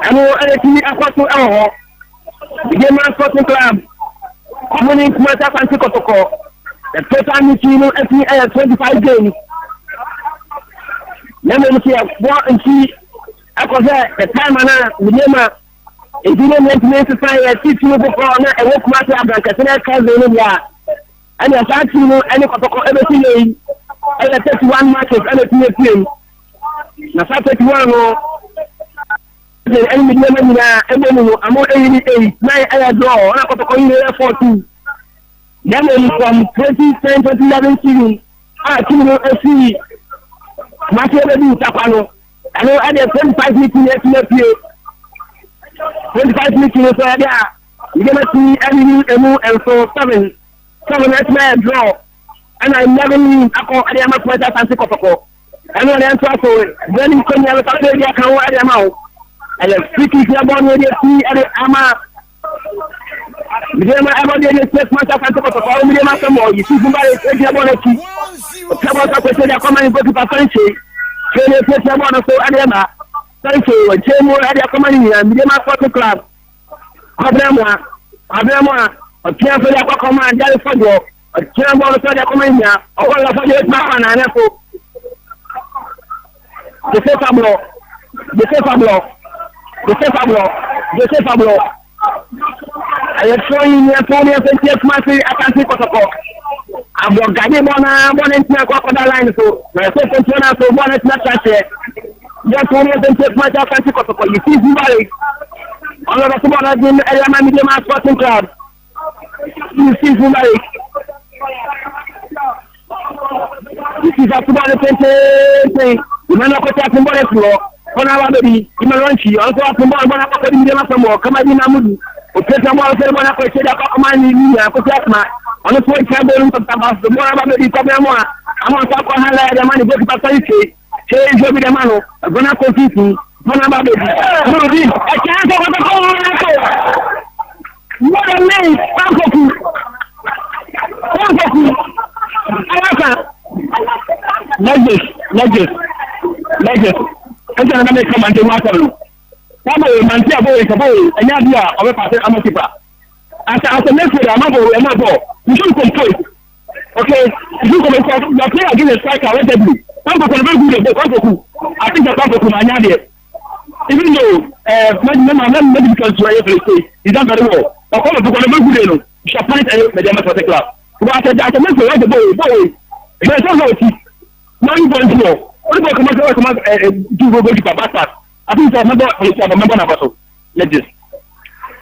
ano anything akwato ewo the man sporting club community commercial fancy kotoko the total meeting no 25 games na me see one see akoze the time na minima edine maintenance fire teaching no before na ewo commercial branch na kaze no ya and the party no any kotoko everything and 31 matches and the team na 31 no the enemy na ebonu amo 88 9 aya draw na kotoko ni 42 then from 2010 2011 season team no see match every tapano and at the 25 minutes na play 25 minutes so there you gonna see enemy and so 7 at draw and I never knew I am a player fancy kotoko and when I answer so when you come here Saturday I can wear them out and the sticky born with see and ama Midema ever did this match fancy kotoko Midema some more you see somebody take your ball to come out to say they come and go to Pasanche so they take your ball so Adema thank you Jemo Adia come in here Midema Sporting Club Abema a chair for the command Jali Fojo a chair for the command here all the Fojo man and Apple the Fablo I am showing you Tony and Jeff Matthew I can see Kotoko I've got Gadibona one into crocodile line so my second one so one is not that just Tony and Jeff Matthew I can see Kotoko you see somebody all of us about the Midema Sporting Club you see somebody this is a football thing you may not put that in the floor on our baby in my lunch you also have to buy one of the Midema some more come in Namudu okay someone said one of the command in here put that man on the point table to about the more about the come more I'm on top of the money go to Pasanche change over the man I'm gonna compete one about it I can't go what a name Legend. I'm going to come and do Waterloo. Somebody, man, see a boy, and you are over passing Amakipa. As a message, I'm not going you should complete. Okay, you come and you play against a striker, relatively. Some people are very good at the I think the Papa Kumania. Even though, maybe because you are able to say, he's done very well. But all of the good, you shall find a Medema for the club. But I said, I can make the boy. There's no notice. Now you don't know. What about do go to Babasa? I think I remember Nabaso. Let's just.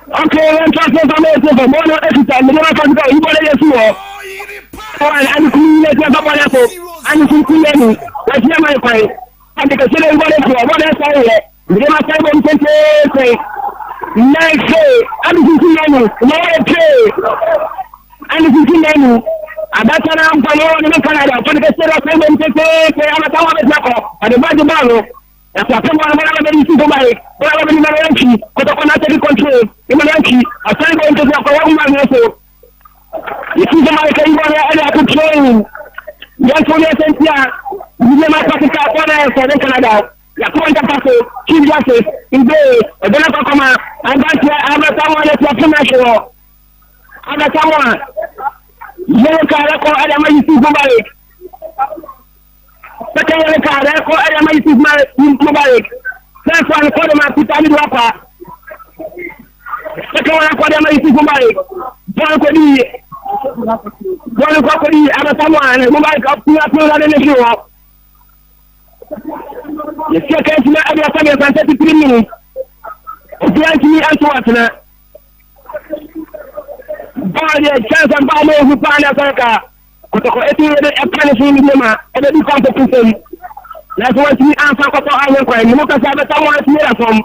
Okay, I'm trying to say for more every time. You want to see what? And you that's not my point. And because you don't want to what else I hear. You must have one say. Next day, I'm no okay. And if you see Abata na mpano ni Canada kwa nikesera sema mtete ama tawa bezako adibadi balo ya kwa kama mwana bali sio bai wala bali na yanchi kutoka na take control ni yanchi asante kwa mtete kwa wangu mwanzo ikija mara kai bwana ana control yancho ni sentia ni mapa kwa na ya Canada ya kwenda paso chini yake ndio ndio kwa kama abata mwana kwa financial abata mwana yele kare ko adama yusuf mubarak pete yele kare ko adama yusuf mubarak sen fo ko de ma pitani do apa pete wala ko adama yusuf mubarak bon ko di ama tamane mubarak appu la ne jowo ye se ka tima abi atame 23 minutes o bianchi ni antoine Bali chance mbalo hupana saka kutoka eti ile epane fini mema ebe di competition na so wati anfa ko to ayen ko ni mo ka sabe tawo ati era som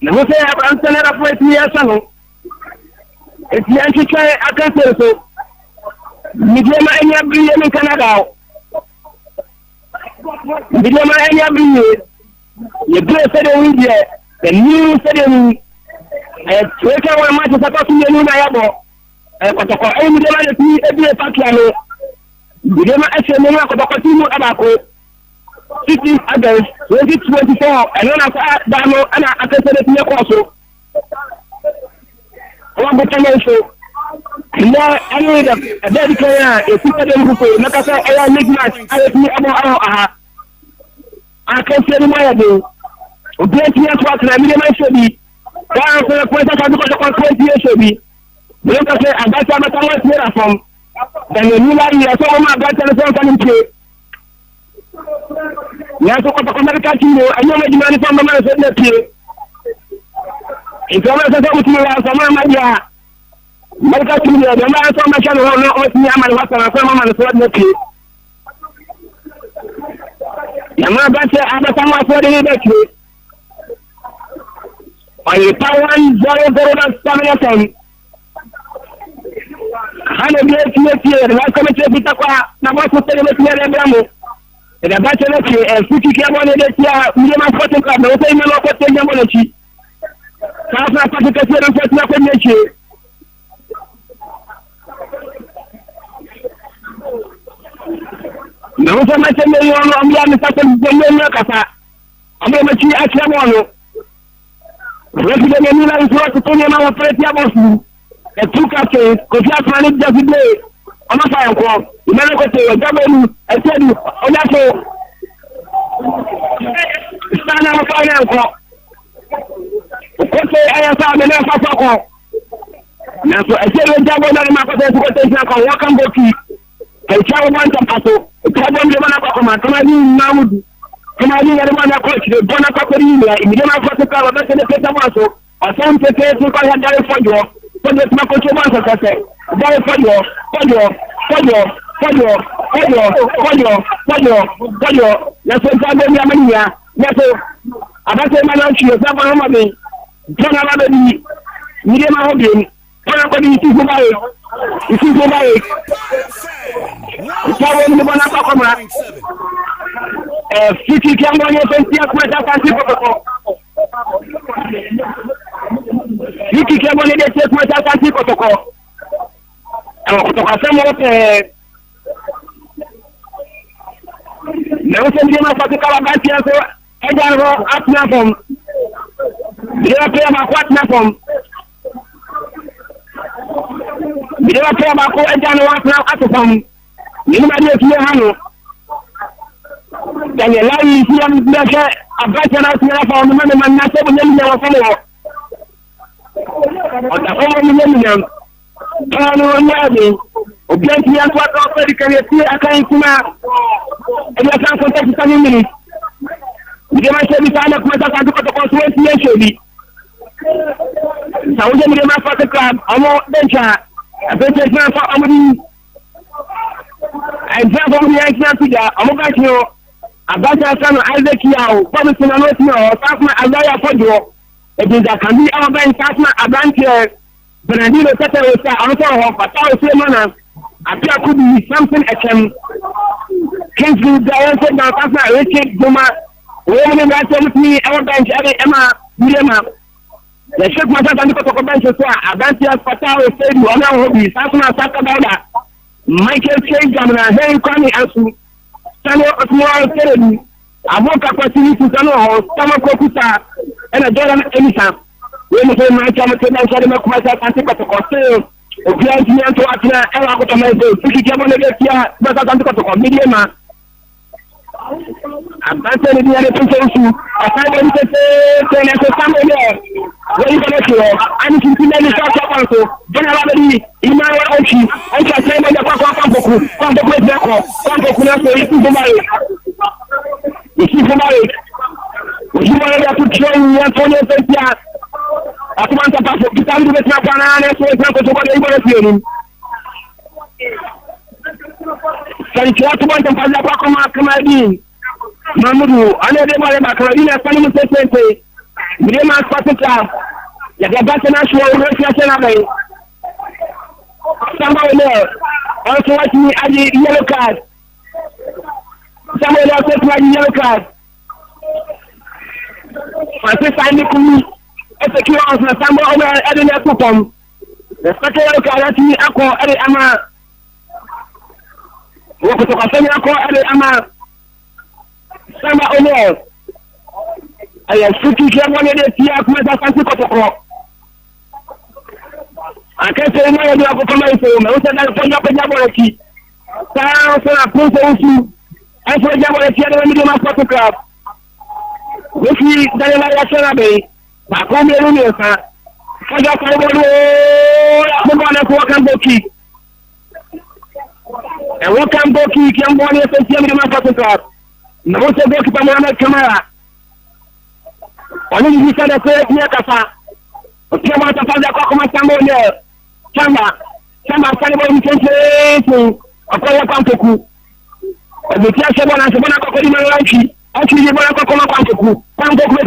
na mo se antene ra po eti ya sano eti anchi chai akante so ni dema enya briye ni Canada ni dema enya briye ye bre sede winje the new sede weka wa macho sasa tunye nuna yabo kotoko mi dema ni ebi pakiano mi dema ese nuna kotoko timu abako City against 2024 and when I damo and I can say it also. One button show. No, I need a dedicated if you can go like I said, I make match. I me about I can say my do. Great years what I mean my should be. Why for the point I do the 20 years should be. Look at I got some time from. Then the new line is so much better than something. Yes, what America team, I know the money from the man said that here. It's always a good to us, America. America team, the man from my channel, not me, I'm a man, so that here. Yamabase, I'm a someone for the next. On the power 007. Hana great year, the welcome to Pitaqua, Namaste, the the bachelor and Fuki Camon, Minimum Cotton Club, no same local technology. South Africa, nothing. No, so much a million on the Kasa. I'm going to see Achamono. Resident Emila is what to tell you about Pretiabos. The two captains, because you have managed the day. I'm not fire call. You never go to a government. I tell you, on that show. Stand up fire call. Okay, I have found the next call. Now, I tell you, I'm not going to call. Welcome, Boki. I tell one to Paso. It's a one to come on now. Come on, everyone, I coach the Bonacopina. In the name of the car, that's in the Petawaso. I found the case to call him for you. So that's my coach once, I say. Very for you. Let's say, Mania. Let's say, about the man, she was not one of me. John Abadi, Medium Hobbin, Bonacopina, you see, go by it. It's the Bonacopina. Fiki Camon, you can see a question. Fiki Camon, you take my protocol. Now, send him up to Calabasas, and I go up now from the other what from the other and I want now at the phone. You might be here, then you lie, you see, I'm better. A better out here for the money, man, not 7 million follow. On the whole millennium. Obviamente, a tua tropa de carecia a cair em cima. Ele já acontece em 5 minutos. Ninguém mais se evita, começa a fazer o protocolo e enche ele. Saúde é mais fácil, claro. Vamos deixar. A gente vai falar, vamos vamos ensinar tudo. Vamos ver que a base é só Isaac Yao. Como se não é senhor, tá com a Zaya Fodio. E diz a Camille, a bem, tá com a Banque. Bernardino Tete was also of a thousand appear could be something at Kingsley Diane now after Richard Duma, woman that told me our bench Emma William. The ship was at the bench as well. Abantia Fatah said you are now hobby, Sasma Sakabada, Michael Chase Gamma, Henry Connie Asu, Samuel Small Kennedy, a more capacity to Sano, Summer Kokusa, and a Jordan Emisa. When you say my camera, I shall make myself anti-protocol. If you are to Atina, and I got to make it, if you come on the year, but I'm going to come medium. I'm not telling you anything to you. I can't say, somebody there. What are you going to do? I'm going to make it also. Don't have any email or Ochi. I shall say, when the Pampoku, you see somebody. You want to join me and Tony St. I want to pass it. I'm going to make banana, so it's not what you're going to do. So it's what you want to pass the Bakamadi. Mamudu, I know they want to Bakamadi, I'm going to say, William Pascal, the national Russian. Somebody there also watching me at the yellow card. Somebody else watching my yellow card. My sister, I need to execute on some over adding a coupon. The second card me a call at the Ama. What to a call at the Ama. Samba Ono. I am freaking care one of the Tia Kumasa Santi. I can't say more than a comment for me. I said that for your Jabolaki. So I prove also. I saw Jabolaki and the medium of photograph. If he doesn't like a Sanabe, I come here in your car. I got to walk and Boki. And walk and Boki can go here for the medium of photograph. No one said Boki Pamana camera. Only you said a prayer near Kasa. Okay, I want to find out how much here. Samba Sanibon Kentu, a player Pantoku. The Tiasha and Sabana Cocody, actually, you want to come up Pantoku, Pantoku,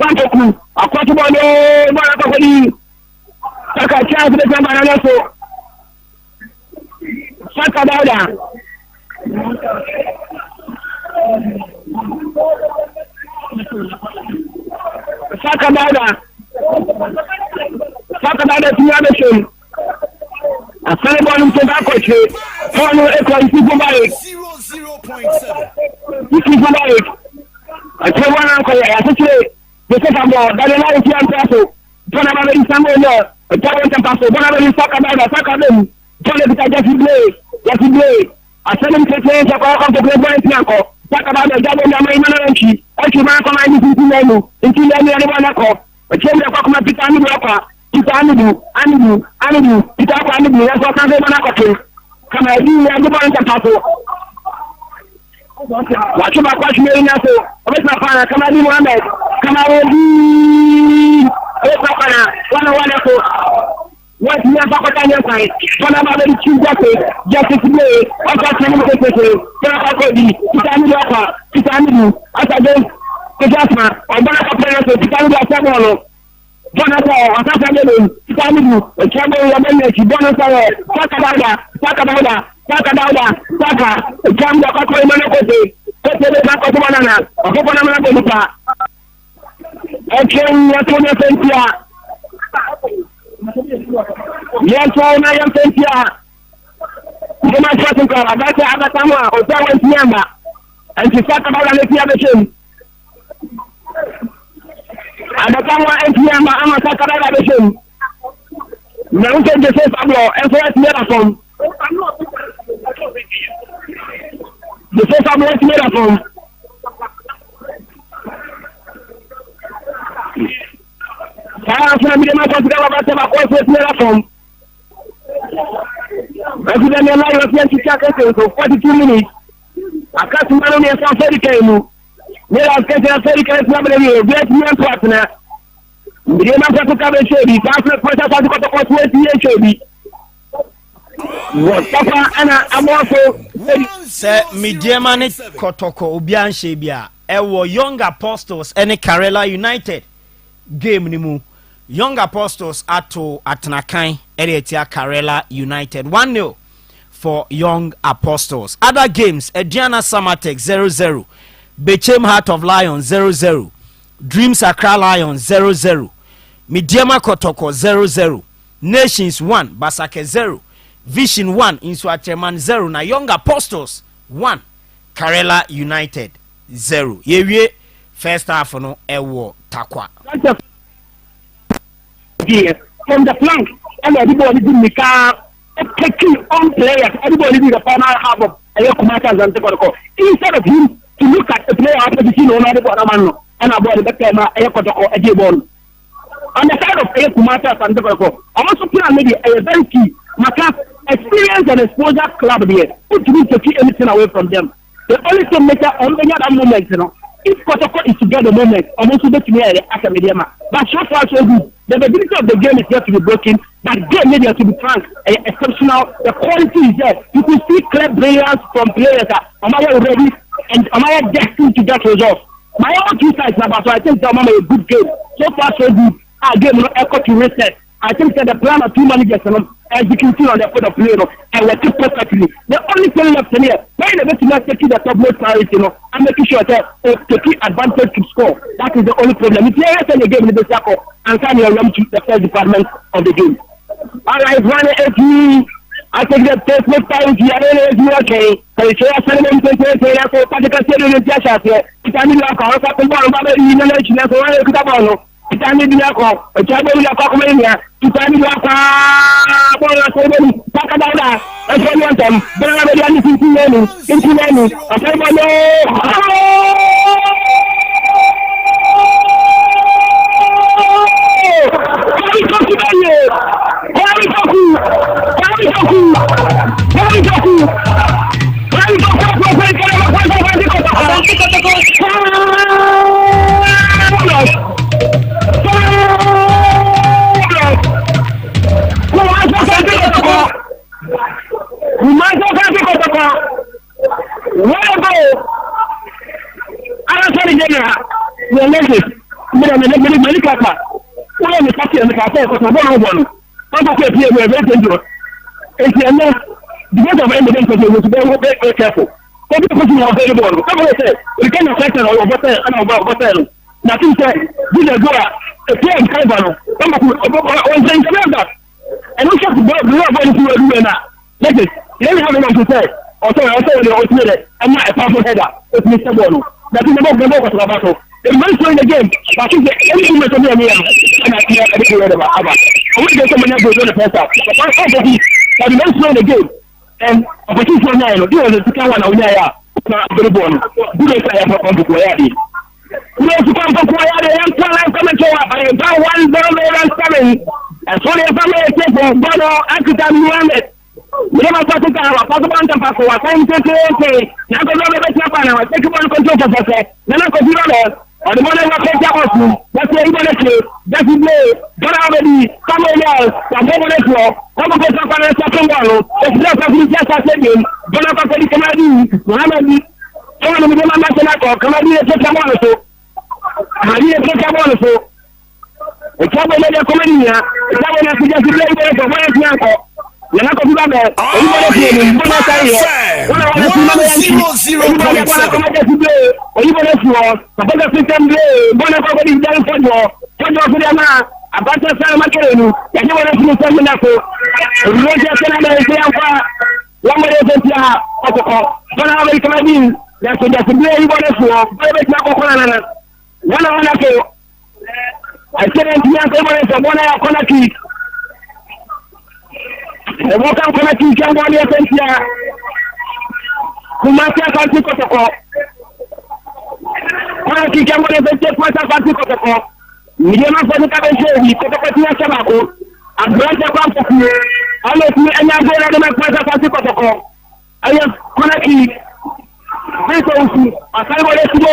Pantoku, a Quatubano, Maracocody, Saka Chaz, the Sambanaso, Saka Dada, Saka Dada, Saka Dada, Tiabation. A Sanibon Tobacco, Forno Equal Superbike 0.7. Superbike. I tell one uncle, I say, the second ball, that is not a young castle. Don't have any somewhere, a talent and pass, don't have any soccer by the soccer them. Tell it that you play. I send him to change a call to play by Pianco. Talk about the double the main energy. I should not come into the menu until anyone call. But change the Cockma Pitani Blocker. Anidu, Itaku Anidu, that's what I'm saying. Come on, you are the one to pass. Watch my question, Naso. Where's my father? Come on, Mohammed. Come on, wonderful. What you have got on your side? One of our very two just today. I've got some of the Anidu, as against the Jasma, or one of the players of Jonathan, what's happening? Anidu, a chamber of energy, Bonus, Saka, a chamber of Monaco, Banana, a Copanama, a chain, Sentia. Yes, I am Sentia. You might try to call about Abatama or Tawans Yamba, and she talked about the Abatama and Yamba, I'm a Sakara. Now, take the safe abroad and for us, Marathon. The safe abroad Marathon. I am going to Marathon. I did an alive of 42 minutes. I can't remember some very came. Where I get a very kind of great man partner. The name of the cover shady, after process of the course, what Papa Anna, I'm also say Midiamani Kotoko, Obian Shebia, Ewo Young Apostles, and Karela United game nimu. Young Apostles ato Atanakai, Eretia Karela United 1-0 for Young Apostles. Other games, Ediana Samatek 0-0, Bechem Heart of Lions 0-0, Dreams Accra Lions 0-0, Midiama Kotoko 0-0, Nations 1, Basake 0, Vision 1, Inswacheman 0, na Young Apostles 1, Karela United 0. Yewie first half no ewo takwa. From the flank, and everybody did the car, taking on players, everybody did the final half of Ayokumata and Tekoko. Instead of him to look at the player opposition on the Boramano and about the Kema Ayokotoko Ajibon. On the side of Ayokumata and Tekoko, I also feel maybe a very key experience and exposure club there. Put me to keep anything away from them. The only thing matter on any other moment, you know. If Kotoko is to get the moment, I'm also going to be at the Mediama. But so far, so good. The ability of the game is yet to be broken, but game media, to be frank, exceptional. The quality is there. You can see clear brilliance from players that Amaya already and Amaya destined to get results. My own two sides now, so I think Amaya is a good game. So far, so good. Our game not echo to reset. I think that the plan of two managers executing on the field of play, and we're too perfectly. The only thing left in here, when the best not taking the top most priority, and making sure that to keep advantage to score. That is the only problem. If you ever the game in the circle, and can you run to the first department of the game. All right, 1-8, I take the Facebook time to your okay. So it's a certain thing for particular in Jasha. Italian alcohol, you know, Kitabano. Italian alcohol, a child of Cocomania, Italian alcohol, Takadana, as one of them, but I have anything into many, a family. Because of evidence, we must be very careful. Every person is available. Somebody said, we can affect our hotel and our hotel. Nothing said, this is a clear and clever. Somebody that. And we should go to now. Let it. Let me have enough to say. Also, I'm not a powerful header. It's Mr. Bono. That is about the local battle. The man playing the game, but if anything was to be a man, and I can't everything about Abba. I want to get someone else to do the press up. But the man playing the game. And opportunity for now, do the second one on there. Very born. Do they say I'm from Koyadi? We have to come to Koyadi and tell them come and show up. I am down 1,007. And so the family take from Bono, African Muhammad. We never talk to our possible Tampaco. I can't take it. Now go over the Japan. I take one control for us. Then I consider or the money will take out of you. That's the English. That's the way. But already, someone else, I'm over the floor. Come on, come on, second one. It's just as we just are saying. But I'm going to come out. Mohammed, someone will be my national talk. Come on, take a one or so. I didn't take a one or so. It's a way to come in here. It's a way to just play with the way to go. You're not going to be there. You're not going to be there. You're not going to be there. Or you want to floor, but the system blue, one of our bodies done for you. What for the man? About the San Macarenu, and you want to do something like Roger Canada, one way to Tia, but I will come in. That's what that's the blue you want to floor, but it's not one on a kill. I said, I'm going to one hour on a key. The walk out on a key can go on your face. Who must have a ticket. Kwa kikambo ne bete kwa safari kotoko miliona kwa kabeshe ni kotoko tia sabako abranja kwa mfuku ale tu enya bora de kwa safari kotoko aya kuna ki bito usi asali bole sibo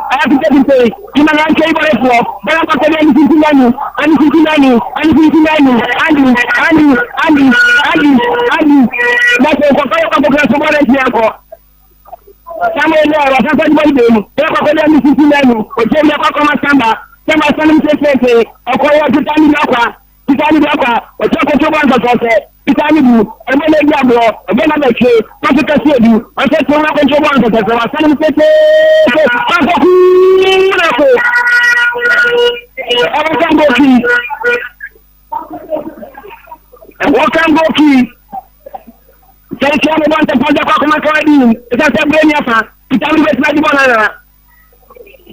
aya kitete kina nganche ibole fo bala kwa tele ni sinani na kwa sobore yako Samuel wa sasa ni bado kwa kwenda ni sisi nani ojembe kwa kama samba sana mtete okoya kitani hapa ochoko chobanza sasa kitani bu emele diablo ebena beke kwa kasiedu ase tuna kwa chobanza sasa sana mtete kwa kuna ko wakangoki Thank you, everyone. To find out what I'm it's a brain yapa. Kitami is not banana.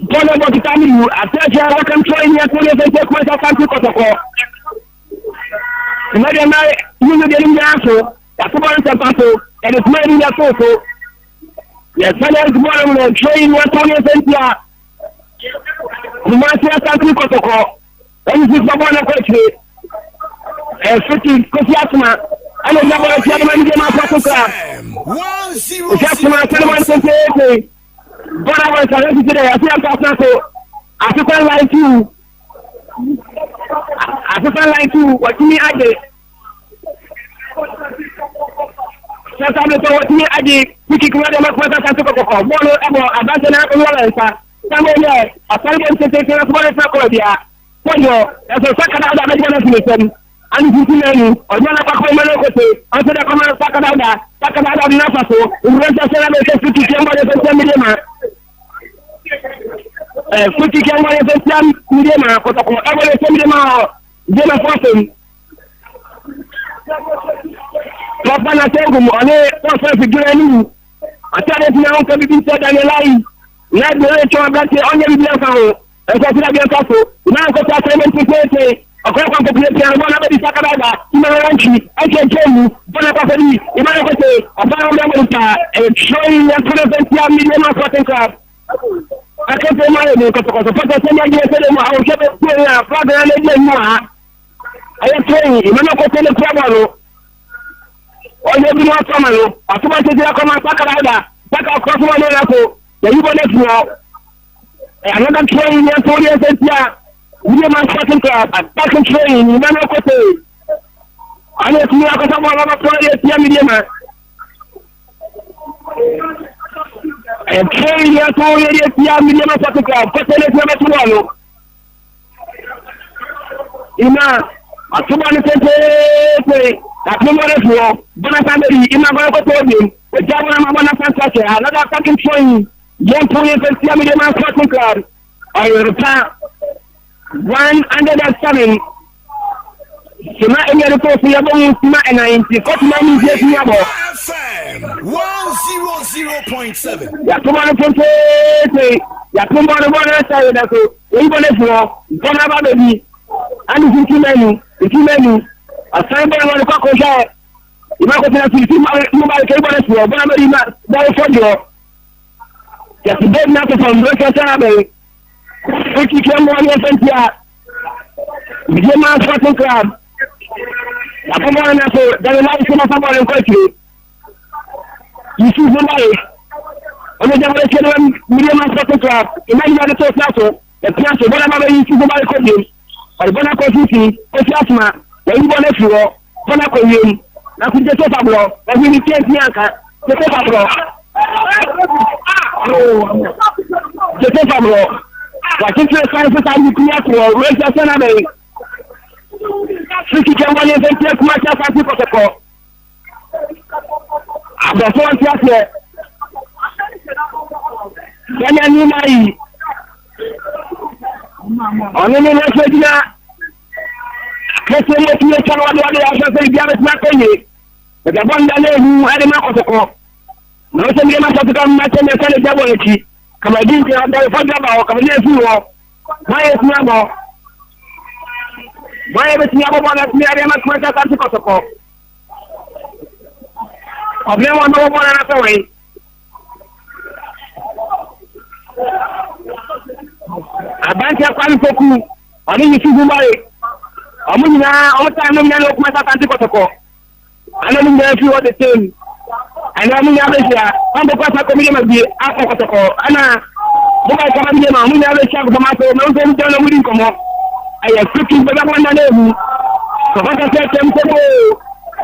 Don't know what Kitami. I tell you, what I'm trying here to take myself and pick up a Imagine you know getting the answer. That's about the battle, and it's made in the photo. Yes, I am going to train what Tony Sentia. You must have something to pick up. And this is the one of the and 50 Kosiasma. I don't know what I'm going to get my photograph. 1-0. Just my telephone, but I was already today. I see I'm talking African like you. African like you. What me I did. Just I'm going to what me I did. We can go to my photo and take a photo. One about advancing up in Wallace. Somewhere there. A family to take care of what is not going to be. There's a second out of the generation. And if you know, or you're not going to go after the common Sakada, Nafaso, who went to celebrate 50 Cambodia Mediama. 50 Cambodia Mediama, for the Cambodia Mediama, Jema Fortune. Papa na tengu mo ane posa figure ni. Atare ti na on ka bibi se Daniel lai. Na de cho abate onye bibi afa ho. E ko ti na bi afa so. Na ko ta se men tete. Akwa kwa population ya bona be disaka baba. Ina ranchi, ake chemu, bona kwa fedi. Imana ko te, afana mwa mta showing ya 20 million of Sporting Club. Akete mwa ni ko ko pata se nyaje se mo au kebe ko ya fada na le mo ha. Aya train, imana ko te le problem. Onye bi no atoma no, atoma te dira koma saka baba. Saka ko so no na ko. Ya yubo le fo. Another train ya 20 years William Sporting Club attacking train in Mano Kote. I know you are going and train your 2 million Sporting Club. Kote number 2. Ina, a 2 that number 4, Bonafamily, Ina Kote, the Java Bonafantake, another attacking train, young 2 million Sporting Club. I will return. 107. Sima enye ko fi yabo sima 90. Ko tuma mi je fi yabo. FM 100.7. Ya tuma no ponte. Ya tuma no bona sai da so. E bo le fo. Bona ba bebi. Ani fi menu. Asan bo no ko ko ja. Ima ko tena fi ma ke bo le fo. Bona be ma da fo jo. Ya ti be na ko fo ndo ka ta be. Eki kemo ni Sentia. Bijema Sporting Club. Akoma na so dale la isema samba le kwetri. Yisi zombaye. Ono jambo kero Bijema Sporting Club. Imani na to saso. E piaso bona baba yisi zombaye ko dem. Ari bona ko sisi, ko siasma. Ya yibo le furo. Bona ko yem. Na ku je to fablo. Na ni tienti anka. Je to fablo. Je to fablo. Wakati sasa tangu kunya kwa uweza sana bei. Sisi kama ni ventia kuma cha sasa kwa soko. Abaso antiase. Yana ni mai. Oni ni nasema kesi yetu ya chama wale ya sasa hivi tunakwenye. Kwa bonda leo hadi mako soko. Na wote ndio mtatoka mnachemea sana jambo hili. Kama jinsi ya ndio fanya bao kama ni sio mwaye sinabo bwana tumiari ama kumata kasi kwa soko problema ndio bwana na sawa abanti ya kwani soku ani yisibu mbale amunya ota no mnyalo kumata kasi kwa soko ana mnyalo fi what the same ana mnyalo ya mambo kwa soko mimi mabi hapo kwa soko ana Boba kama mimi na mimi ale chagu kama to na nzo mtana mwili komo aya fuki baba kwanda lebu so baka tete mtego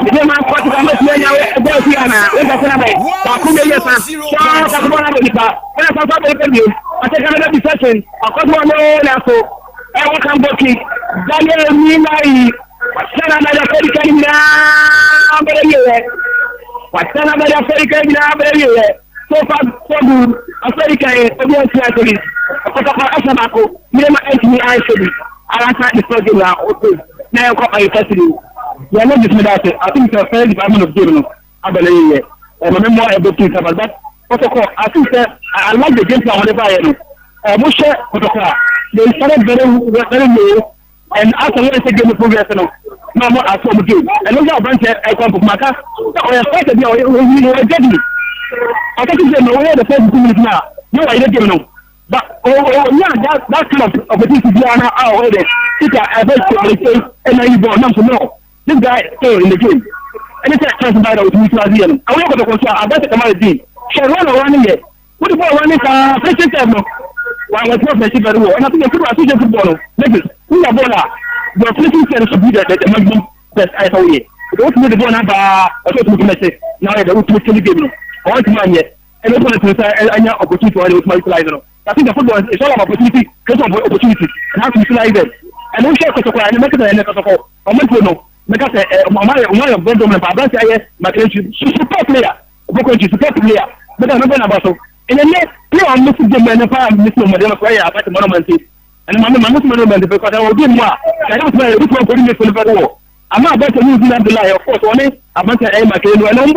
ndio ma kwa kama sianya wewe siana wenda sana bai kwa kumbe ile sana kwa kubona bolipa kana sasa bolipa ndio ataka na discussion akwa wano na so ewa kamboki Daniel Minai sana na Afrika ni na mbele yeye wasana na Afrika ni na mbele yeye so far so good Africa obi ati atoli akota asama ko mirema entini aisedi alasa the program na oto na yako ay fasili ya no disme date I think the first department of game abale ye my memoir about it about that protocol I think I like the game plan whatever you know mo share protocol they started very low and after when they game progress no mo aso mo game and no branch I come maka o ya first be o deadly I think they know the first 2 minutes now. No, I don't give no. But yeah, that kind of opportunity to now already. It's a very good and I born not to know. This guy still in the game. And it's a chance by the Mutual. I will go to control about the commodity. Shall run around here. What about running a pressure table? While I was very well, and I think I could football. Listen, who are Bola? The pressing center should be the maximum best I saw here. Don't need the one about a message. Now the ultimate game. All the man yet. And also an opportunity to utilize it. I think the football is all about opportunity, because of opportunity, and how to utilize it. And we share protocol and make it a protocol. I'm not going to make us a Benjamin Pablas, my support player, support player, but I'm not about so. And then play on Mr. German and Mr. Madonna player at the monument. And my Muslim monument because I will give more. I don't play a good one for the war. ama about New Zealand July, of course, only about Emma Kano, and no, and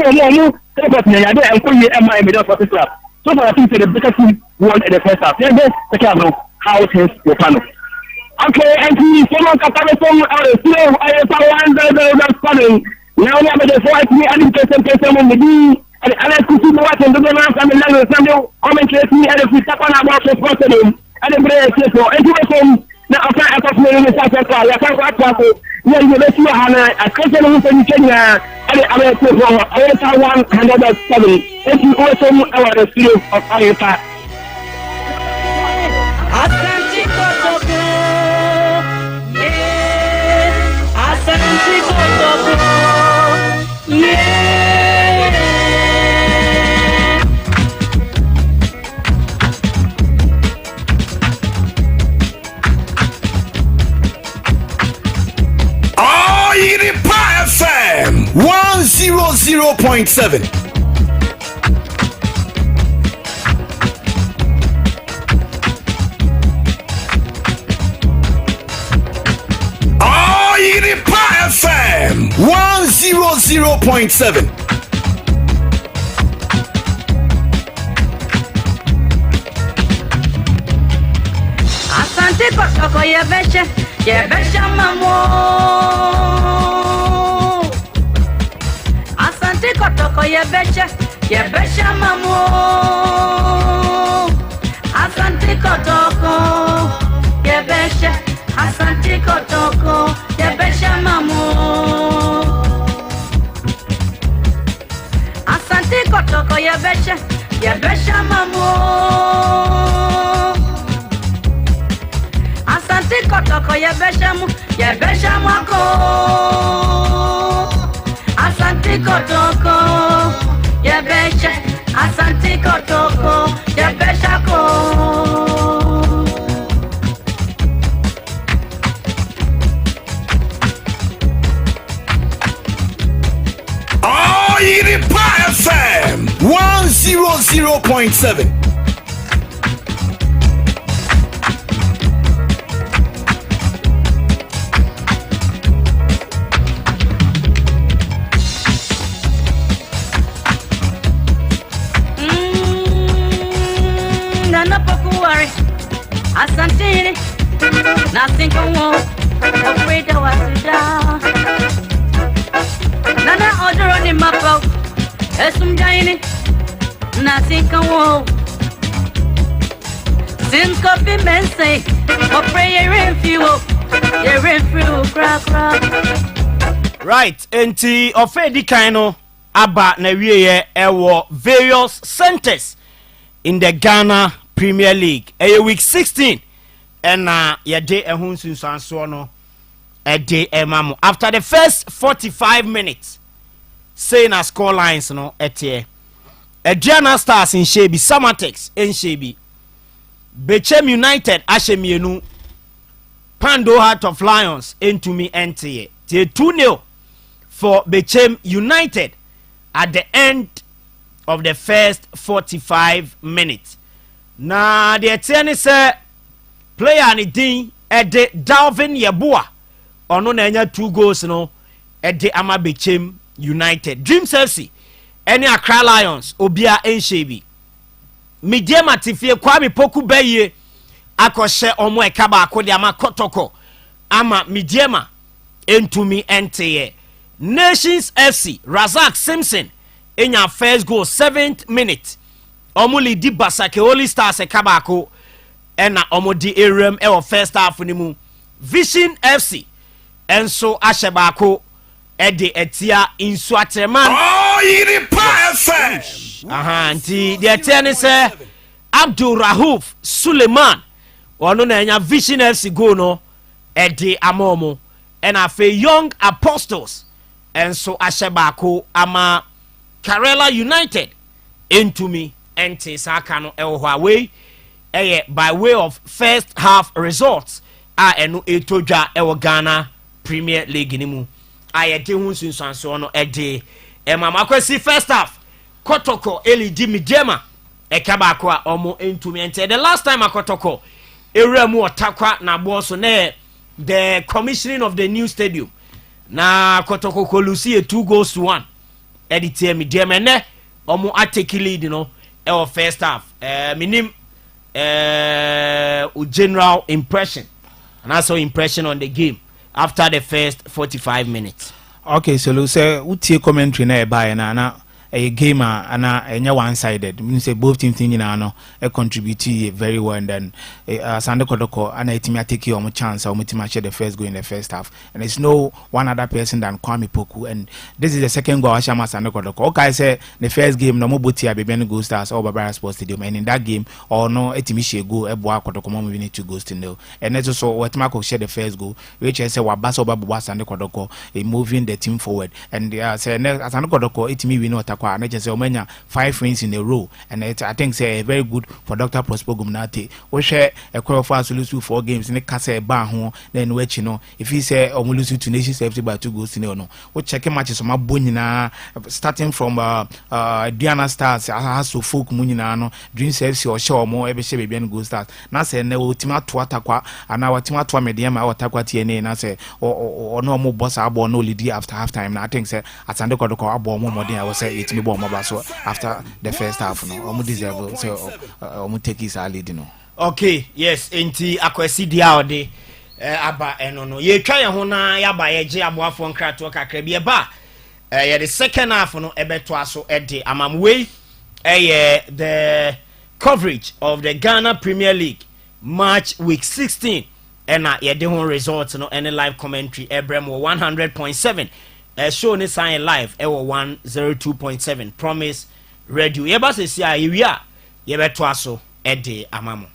for you, Emma, middle for the club. So I think the better team won at the first half. Yeah, the camera, how things will pan. Okay, and he someone can come from slow, I found that's funny. Now we have the fight me and person on the D. And I could see what and the man from the land of Samuel commentate me and if we tap on about the person and the break so and now after I got me in the South Africa, I can't watch that. Yeah, you let you Hannah, a question who's in Kenya, and I will put for 107. Thank you also our studio of Ayota. FM 100.7. FM 100.7. Asante kotoko yebesha mamo. Asante kotoko yebesha mamo. Asante kotoko yebesha. Asante kotoko yebesha mamo. Asante kotoko yebesha mamo. Asante kotoko yebesha mwako. Asante kotoko yebesha. Asante kotoko yebesha ko. FM 100.7. Asante, nothing can walk. Afraid I was down. Nana order on the map out. Esum dining, nothing can walk. Since coffee men say, or prayer in fuel, you're in fuel, crack. Right, enti ofedi kaino aba na wiye ewo various centers in the Ghana Premier League. Week 16 and yede ehun sunsanso no ede emamu. After the first 45 minutes, saying a score lines no etie. Adriana Stars in Shebi, Samatex in Shebi. Bechem United Ashemienu. Pando Heart of Lions into me NTA. 2-0 for Bechem United at the end of the first 45 minutes. Na the etienne say player ni din ede Dalvin Yeboah ono na enya 2 goals no ede ama Bechem United. Dreams FC any Accra Lions obia Enshebi. Midiema tifie Kwame Poku Beye akoshe omo eka ba akode ama Kotoko ama Midiema entumi NTA. Nations FC Razak Simpson enya first goal 7th minute. Omuli di Basake Holy Stars ekabako ena omodi Erem ewo first half ni mu. Vision FC enso ashebako ede etia insu atreman. Aha, nti the etiane se Abdul Rahuf Suleiman ono na enya Vision FC go no ede amomo ena fe Young Apostles enso ashebako ama Karela United into me ente sakano away by way of first half results enu etoja ewo Ghana Premier League nimu ayede hu sunsanso no ede mama kwesi first half Kotoko eli di Midiema ekabako a omo into me ente. The last time Kotoko eremu otakwa na boso na the commissioning of the new stadium na Kotoko Kolusi 2-1 ɛde tie me deɛ mɛnɛ ɔmo atake lead no ɛwɔ first half minim general impression and also impression on the game after the first 45 minutes. Okay, so say utie commentary na eba na a game ana enya one sided means say both teams you know contribute very well, and then Sande Kodoko and itimi take your chance or mutima share the first goal in the first half, and it's no one other person than Kwame Poku, and this is the second goal Ashama Sande Kodoko. Okay, say the first game no mobuti Abebe Go Stars or Barbara Sports Stadium, and in that game or no itimi share go Eboa Kodoko mo we need to go to nil, and that's also what Marco share the first goal which I say Wabaso Babu Sande Kodoko moving the team forward, and say Sande Kodoko itimi win kwa na just say omenya 5 wins in a row, and I think say very good for Dr. Prosper Gumnati. We share a quarter for us lose 4 games in the Kasa Bar ho, then which you know if he say or lose to Nations FC by 2 goals in no. We check matches on my bonina starting from Diana Stars has so folk munina no Dreams FC or show more every share baby go start. Na say ne ultima to atakwa and our team to medium or takwa TNA na say or no more boss abo no lead after half time. Na I think say at Sande Kodoko abo more than I was say it me bomb so after the first half no omu deserve so omu take his lead no. Okay, yes, enti akwasi dia ode aba eno no ye twa ye ho na ya ba ye je aboafo nkrato kakra bi e ba ye the second half no ebeto aso ede amamwe the coverage of the Ghana Premier League March week 16 ena ye de ho results no any live commentary Ebrem 100.7 show ni sign live ewo 102.7 Promise Radio ye ba se sia ye wi a ye beto aso ede amamo.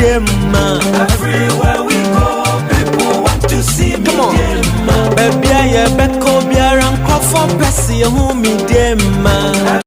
Dema. Everywhere we go, people want to see me. Come on, Dema. Baby, I bet Kobe and Crawford Percy, who me Dema.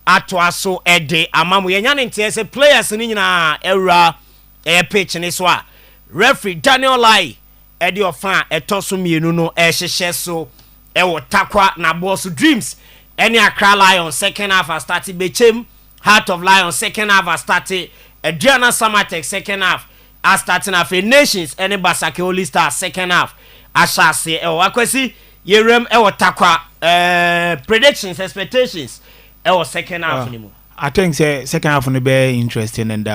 Atwaso ede amamu yenya ne ntie se players ni nyina ewra pitch ni so a referee Daniel Lai ede ofa etoso mienu no ehhehye so ewo takwa na boss dreams any Accra Lions second half started bechem Heart of Lions second half started Adriana Samatex second half starting half Nations any Basake Holy Star second half ashase ewo akwesi yerem ewo takwa predictions expectations second half anymore. I think second half will be interesting and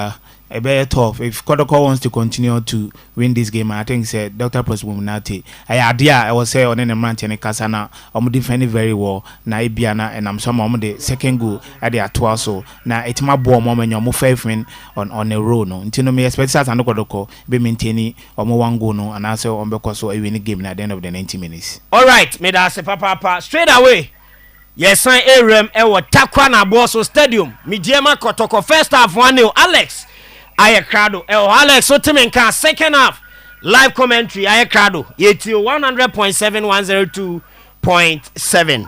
very tough. If Kodoko wants to continue to win this game, I think Dr. Prosbuminati. I was say on the Manti and Kasana, defending very well. Na Ibiana and I'm some of the second goal at the Atwaso. Now it's my ball moment you're more favorite on the road. No, until me expect that and Kodoko be maintaining or more one goal no and also on because a winning game at the end of the 90 minutes. All right, me da se papa straight away. Yes, I am ewo Takwana Boso Stadium. Midiema Kotoko first half 1-0. Alex Ayakrado. Alex Otimenka second half. Live commentary Ayakrado. Yeti 100.7 102.7.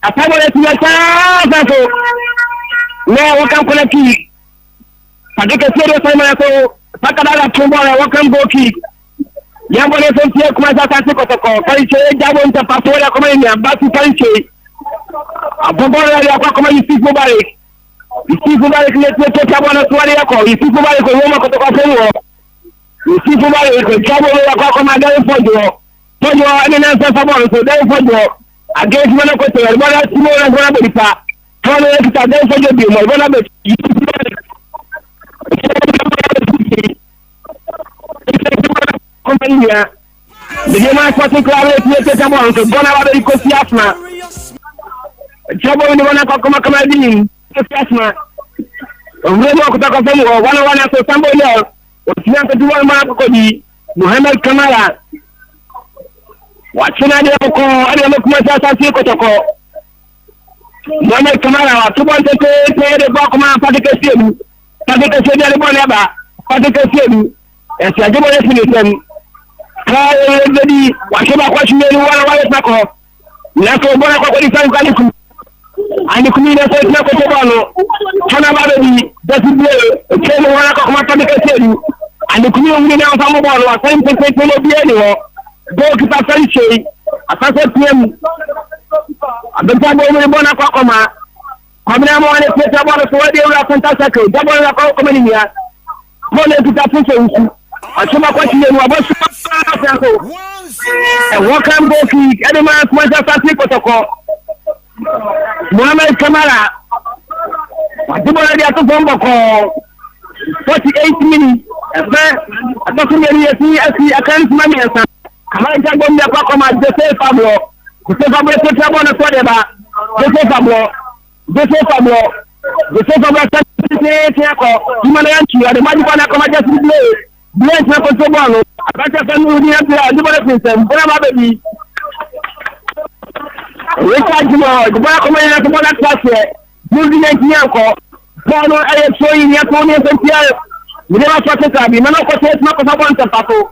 Atabo le tiya sasa so ne wakam kona ki pakeke serio sana so pakadala tumbo na wakam goki yambo le sentie kuma sasa kotoko paliche jabo nta papola kama ni abasi paliche abobola ya kwa kama Yusuf Mubarak le tete bwana swali yako Yusuf Mubarak ko yoma kotoko serio Yusuf Mubarak ko jabo ya kwa kama dai fojo ani na sasa bwana so dai fojo against one of the Bana Simona Bonabita, Tony Extra for your beam, Bonabit. The German Sporting Club is Bonabit Kosiasma. Trouble in the one of Komakamadi, Kosiasma. One after somebody else, was to do one Marcodi, Muhammad Kamara. Watching the Kotoko. Mohamed Kamara, 2 months ago, the Bakman Patikasian, Patikasian, Bonaba, Patikasian, and Sajimo Definition. Already, Washima watching the one Nako, Nako Bonako, Kaliku, and the community says Nako, Tonabadi, that's the one Patikasian, and the community now some about the same thing will be anywhere. Go to Patricia, a Patricia PM. The Tabo Bona Kokoma. Communamo and a place about a 4 day fantastic. Double la Comania. One to Patricia. Asuma kwati ni wabo so. Welcome go kick. Edema Kumasa Santi Kotoko. Mohamed Kamara. Watubola dia to bombo ko 48 minutes. Atosumeli asi akansi mami asa. Kamara jango mya kwa koma Jose Fabio. Jose Fabio to trabo na so deba. Jose Fabio ko imana yanchi ade maji bana koma just play. Bless na ko so balo. Abata kanu ni apia ndibole princess. Bona baby. Richard Jimo, the boy coming in to bola class. Moving yanko. Bono aye so yin ya ko ni sentia. Ni na so tata bi mana ko se na ko sa bonta pato.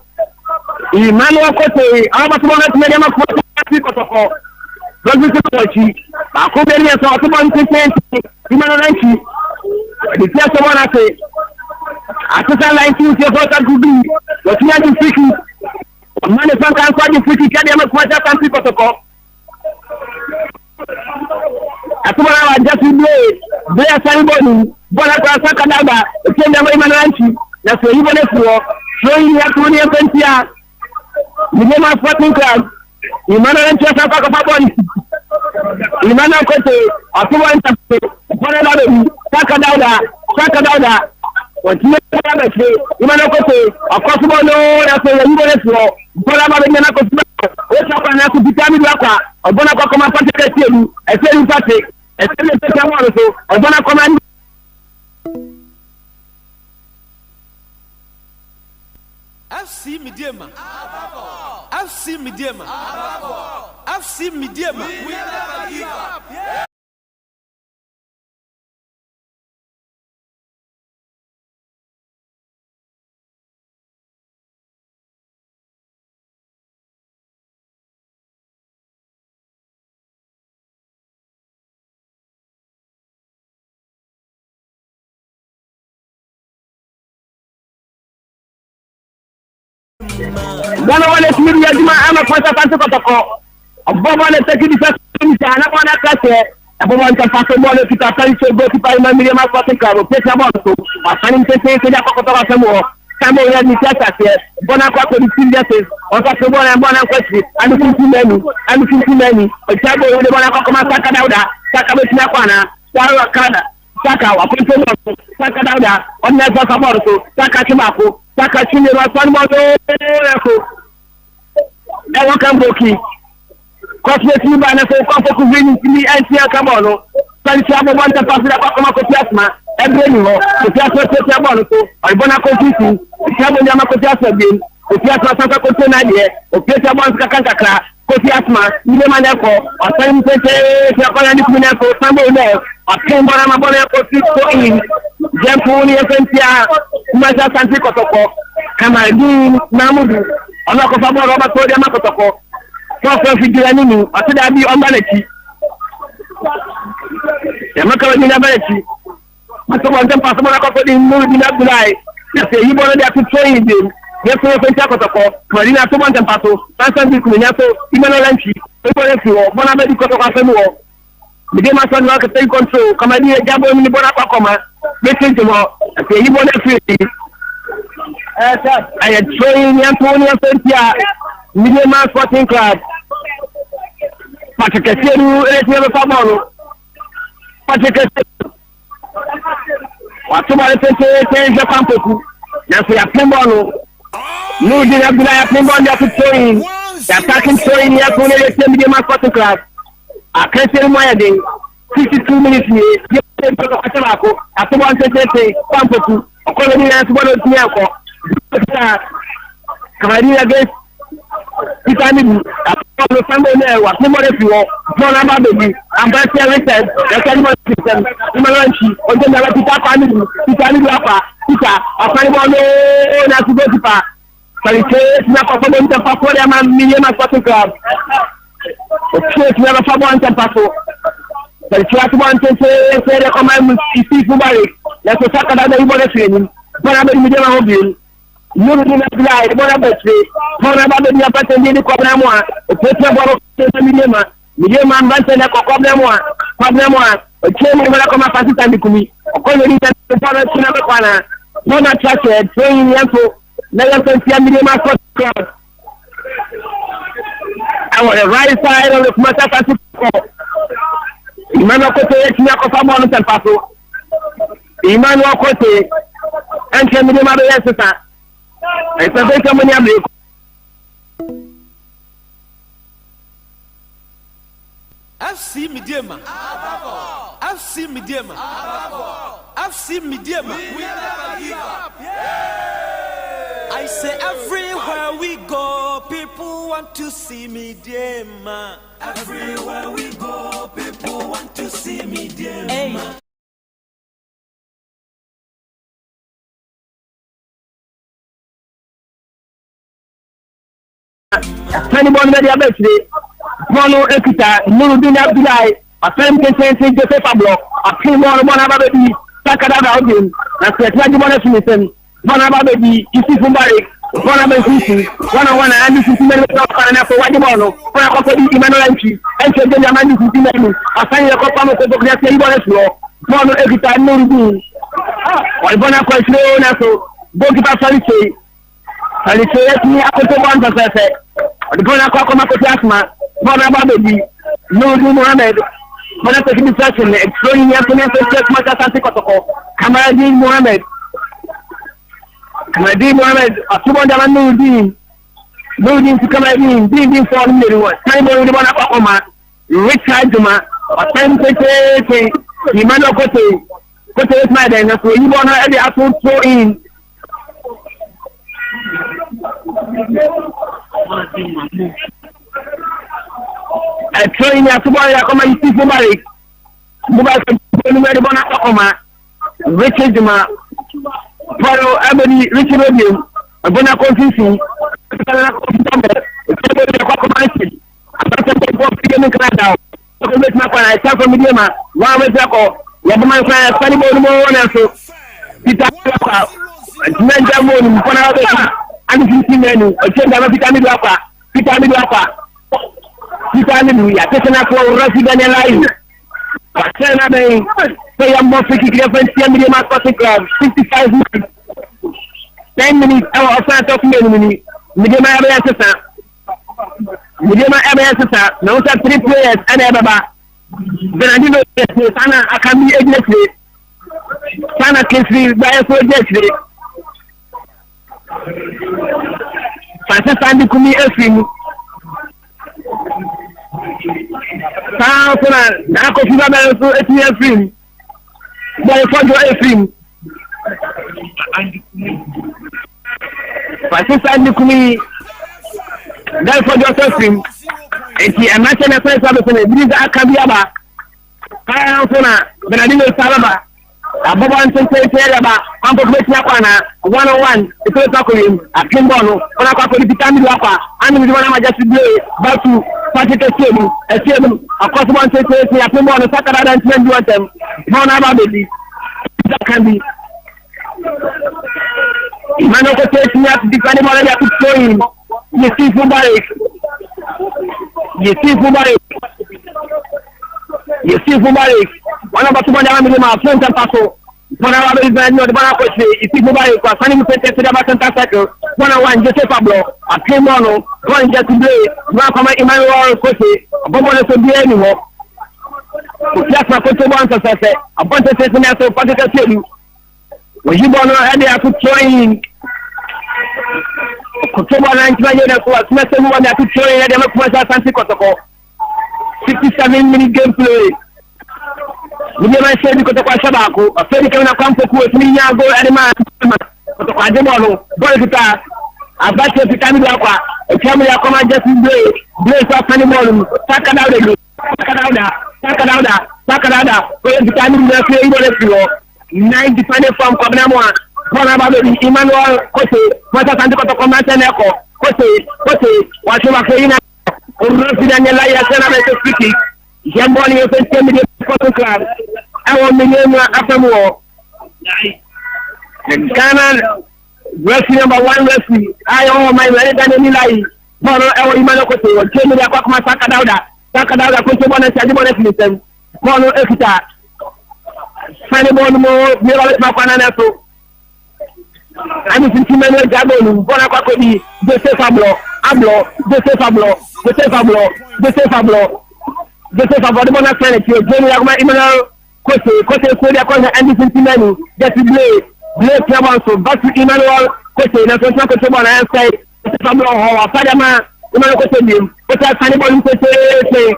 Imanu ko te aba so na tmele ma ko ko. Rozi ko chi. Ba ko beri so to bon te imanu nanchi. Di tia so bona te. Atusa line tu se fota gubi. Lo tia di fiki. Mane fan kan ko di fiki kadi ama ko ta kan ko. Atubara wa just play saniboni bola kwa saka daba tenda mai mananchi na so hibo nefuo so hii ya tuni ya pentia ni ma Sporting Club imana nanchi saka kwa baboni imana kote atubara ntape bola daba saka dauda watie kwa bese imana kote akosubo no na so hibo nefuo bola baba nyana kosubo ocha kwa na kupitami kwa obona kwa koma pate ketielu eselu pate eselu pete amoro so obona koma FC Midiema FC Midiema FC Midiema we never give up. Bwana wale timu ya Juma ama kwa Santi Kotoko. Bobo le tekidi sa ana bwana kase. Bobo ntapaso bole kitafanya go kipa imamili ma Sporting Club. Pesa bono. Afani mtete kija kwa kutoka semo. Kama ya ni sasa bona kwa ko dipindese. Waka bwana kwesi. Anifuntimeni. Ochabo yule bwana kwa kama saka Dauda. Saka beti na kwana. Sawa kana. Saka waponto saka Dauda. Onna saka borso. Saka chimako. Saka chini rasani moto yako. Ewa kamboki. Kwa kiasi bana so kwa kuvini ni anti akabono. Sali chabo banta pasira kwa kama kotiasma. Ebreni ho. Kotiasma kotia bono so. Alibona konfisi. Chabo nyama kotiasma bin. Kotiasma sasa kotiana die. Kotiasma bono kakanga kra. Kotiasma ile maneko. Asali mtete ya kwa ni kumineko sambo ile. Akumba na mabona ya kotiko in. Jempu ni esentia. Kumasa Santi Kotoko. Kama din Mamudu. Ona ko fabo roba to dia makotoko. Ko figura nini atuda bi ombaleki. Ya makala ni nabaleki. Masomo ntampa somo na ko di mu di Abdullahi. Ya se yibo na dia to train din. Ya so Santi Kotoko. Ko dina somo ntampa so. Santi kumenya so imana lanchi. Ko le fiwo bona be di Kotoko afemu. Bide mason wa ka take control kama ni jabo ni bona kwa koma. Meeting mo. Se yibo na fi. I had trained Antonio Sentia, Midiema Sporting Club. Patrick Seru, Etienne Famono. Patrick Seru. What's about the change of Campo? Now, we are Pimbono. No, did not be a Pimbon that could train. The attacking train Antonio Midiema Sporting Club. I can't tell my day. 52 minutes here. After one sentence, Campo. According to Tiako. Kamari against Italian. Apollo Sunday was no more if you want. John Ababi, Ambassador said, the Calimon system, Imaranchi, on the Pita family, Italian Lapa, Pita, a Panibano, Nasibotipa. Salute, Napa, Paporia, Million Sporting Club. Okay, we have a Fabo and Tampaso. Salute, one to say, the command is Fubari. Let's talk about the Ibola training. But I'm in the Mobile. You do not lie, the Bona Betty, Bona Baby, a patent in the Cobramwa, a Petra Boro, Midema, Midema, Vantana, Cobramwa, a chain of Malacoma Pasita Mikumi, a colony that the Pana, Bona Trusted, training Yanko, na yɛn fɛntia Mediama Sport Club. On the right side of the Kumasi Asante Emmanuel Kote yɛtumi akɔfa bɔɔl no sɛmpa so. Emmanuel Kote ɛnkyɛ Mediama bɛyɛ sesa. Ɛsɛ bɛsɛ mo ni abiri. FC Mediama. FC Mediama. FC Mediama. We never give up. I say everywhere we go, people want to see Mediama. Everywhere we go, people want to see Mediama. Hey. Anybody that you bet today, Mono Ekita, Nurudin Abdulai, a friend can say Joseph Pablo, a team on one about the Takada Albin, and Secretary Bonafin, one about the Isi Fumbari, one about Isi, 101 and this is the for Wadibono, for a couple of Emmanuel Entry, and Secretary Amandi Futimanu, a sign of Kopamo Kotokia Boneslo, Mono Ekita, Nurudin, or Bona Kweslo, Naso, Bokipa Salice, Salice, me up to 1%. The Bona Kwakoma Kotasma, Bona Baby, Nuru Mohammed, Bona taking the session, exploring the Anthony Asante Kotoko, Kamadin Mohammed, a 200 Nurdin to Kamadin, being for me, time on the Bona Kwakoma, Richard Duma, a 10 Emmanuel Kote is my then, so you want to every apple throw in. I train ya tomorrow ya kama isi Mubarak Bona Akoma Richard Duma Paro Abedi Richard Rodium Bona Konfisi Kana Konfisi kwa komasi Ataka kwa pigeni Canada kwa mesma kwa na itafa Mediama wa wezako ya boma kwa sani bo mo wona so Peter kwa Nanja mo ni mpona wa and you see menu, a change of vitamin upper, Hallelujah, taking up for resident line. But then I mean, say I'm more freaky different Mediama Sport Club, 65 minutes. 10 minutes, our offense of Mediama Abba, no 3 players, and Abba. Then I didn't know Sana, I can be agency. Sana Kinsley, by a project. Francis Andy Kumi Efrim. Now, Kofiba Belso Efrim. By a photo Efrim. Francis Andy Kumi. Therefore, Efrim. And he imagined a place of the Brisa Akabiaba. Kayana, Benadino Salaba. Ababa Ntente ba ampo kwetnya kwa na 101 ito takolim akimbono ona kwa polipitami lapa ani ndi wana majasi blue batu patete semu esemu akosbo Ntente ya akimbono sakara dan tmendi watem mona ba bebi zakandi imano ko tesi ya dikani mona ya kutoyin Yesi Mubarak wana batu banya Mediama front and passo wana wa bezanyo de bana ko se Yesi Mubarak kwa sani mtete se ba center circle wana wa Joseph Pablo akimono wan just play na kama Emmanuel Kote abomo le so bia ni ho Ukiasa Kote bonta sese abonte sese na so patete selu ojibono ade akutoyin kutoba na ntibaye na kwa tumesemu wa akutoyin ade makumasa Asante Kotoko 67-minute gameplay. Mediama said because of Shabako, a fairly coming up to 3 years ago, and a man, a demo, Bolita, a battle to Camilla, a family of command just blaze up animal, Takada, going to Camilla, 9 defended from Kobnamwa, Bonababa, Emmanuel Kote, Mata Santo Command and Echo, Kote, Washumakina. Resident Elia Senate speaking. Jamboni open 10 million photo club. Our million after war. And Ghana referee number 1 referee. I owe my resident Eli. Mono our Emmanuel Kote. 10 million Kwakuma Sakadauda Kote Bona Sajibona System. Mono Ekita. Fanny Bono, Miralet Mapanato. and it's in Timeno Jabon, Bonacodi, de Fablo, Ablo, de Fablo, de Fablo, de Fablo, de Fablo, the Bona Senate, Jenny Agma Imano, Cote, Korea, and it's in Timeno, get to Blake Travanso, back to Emmanuel, Cote, and Cote, and say, Fablo, or Padama, Emmanuel Cote, but that's anybody who say,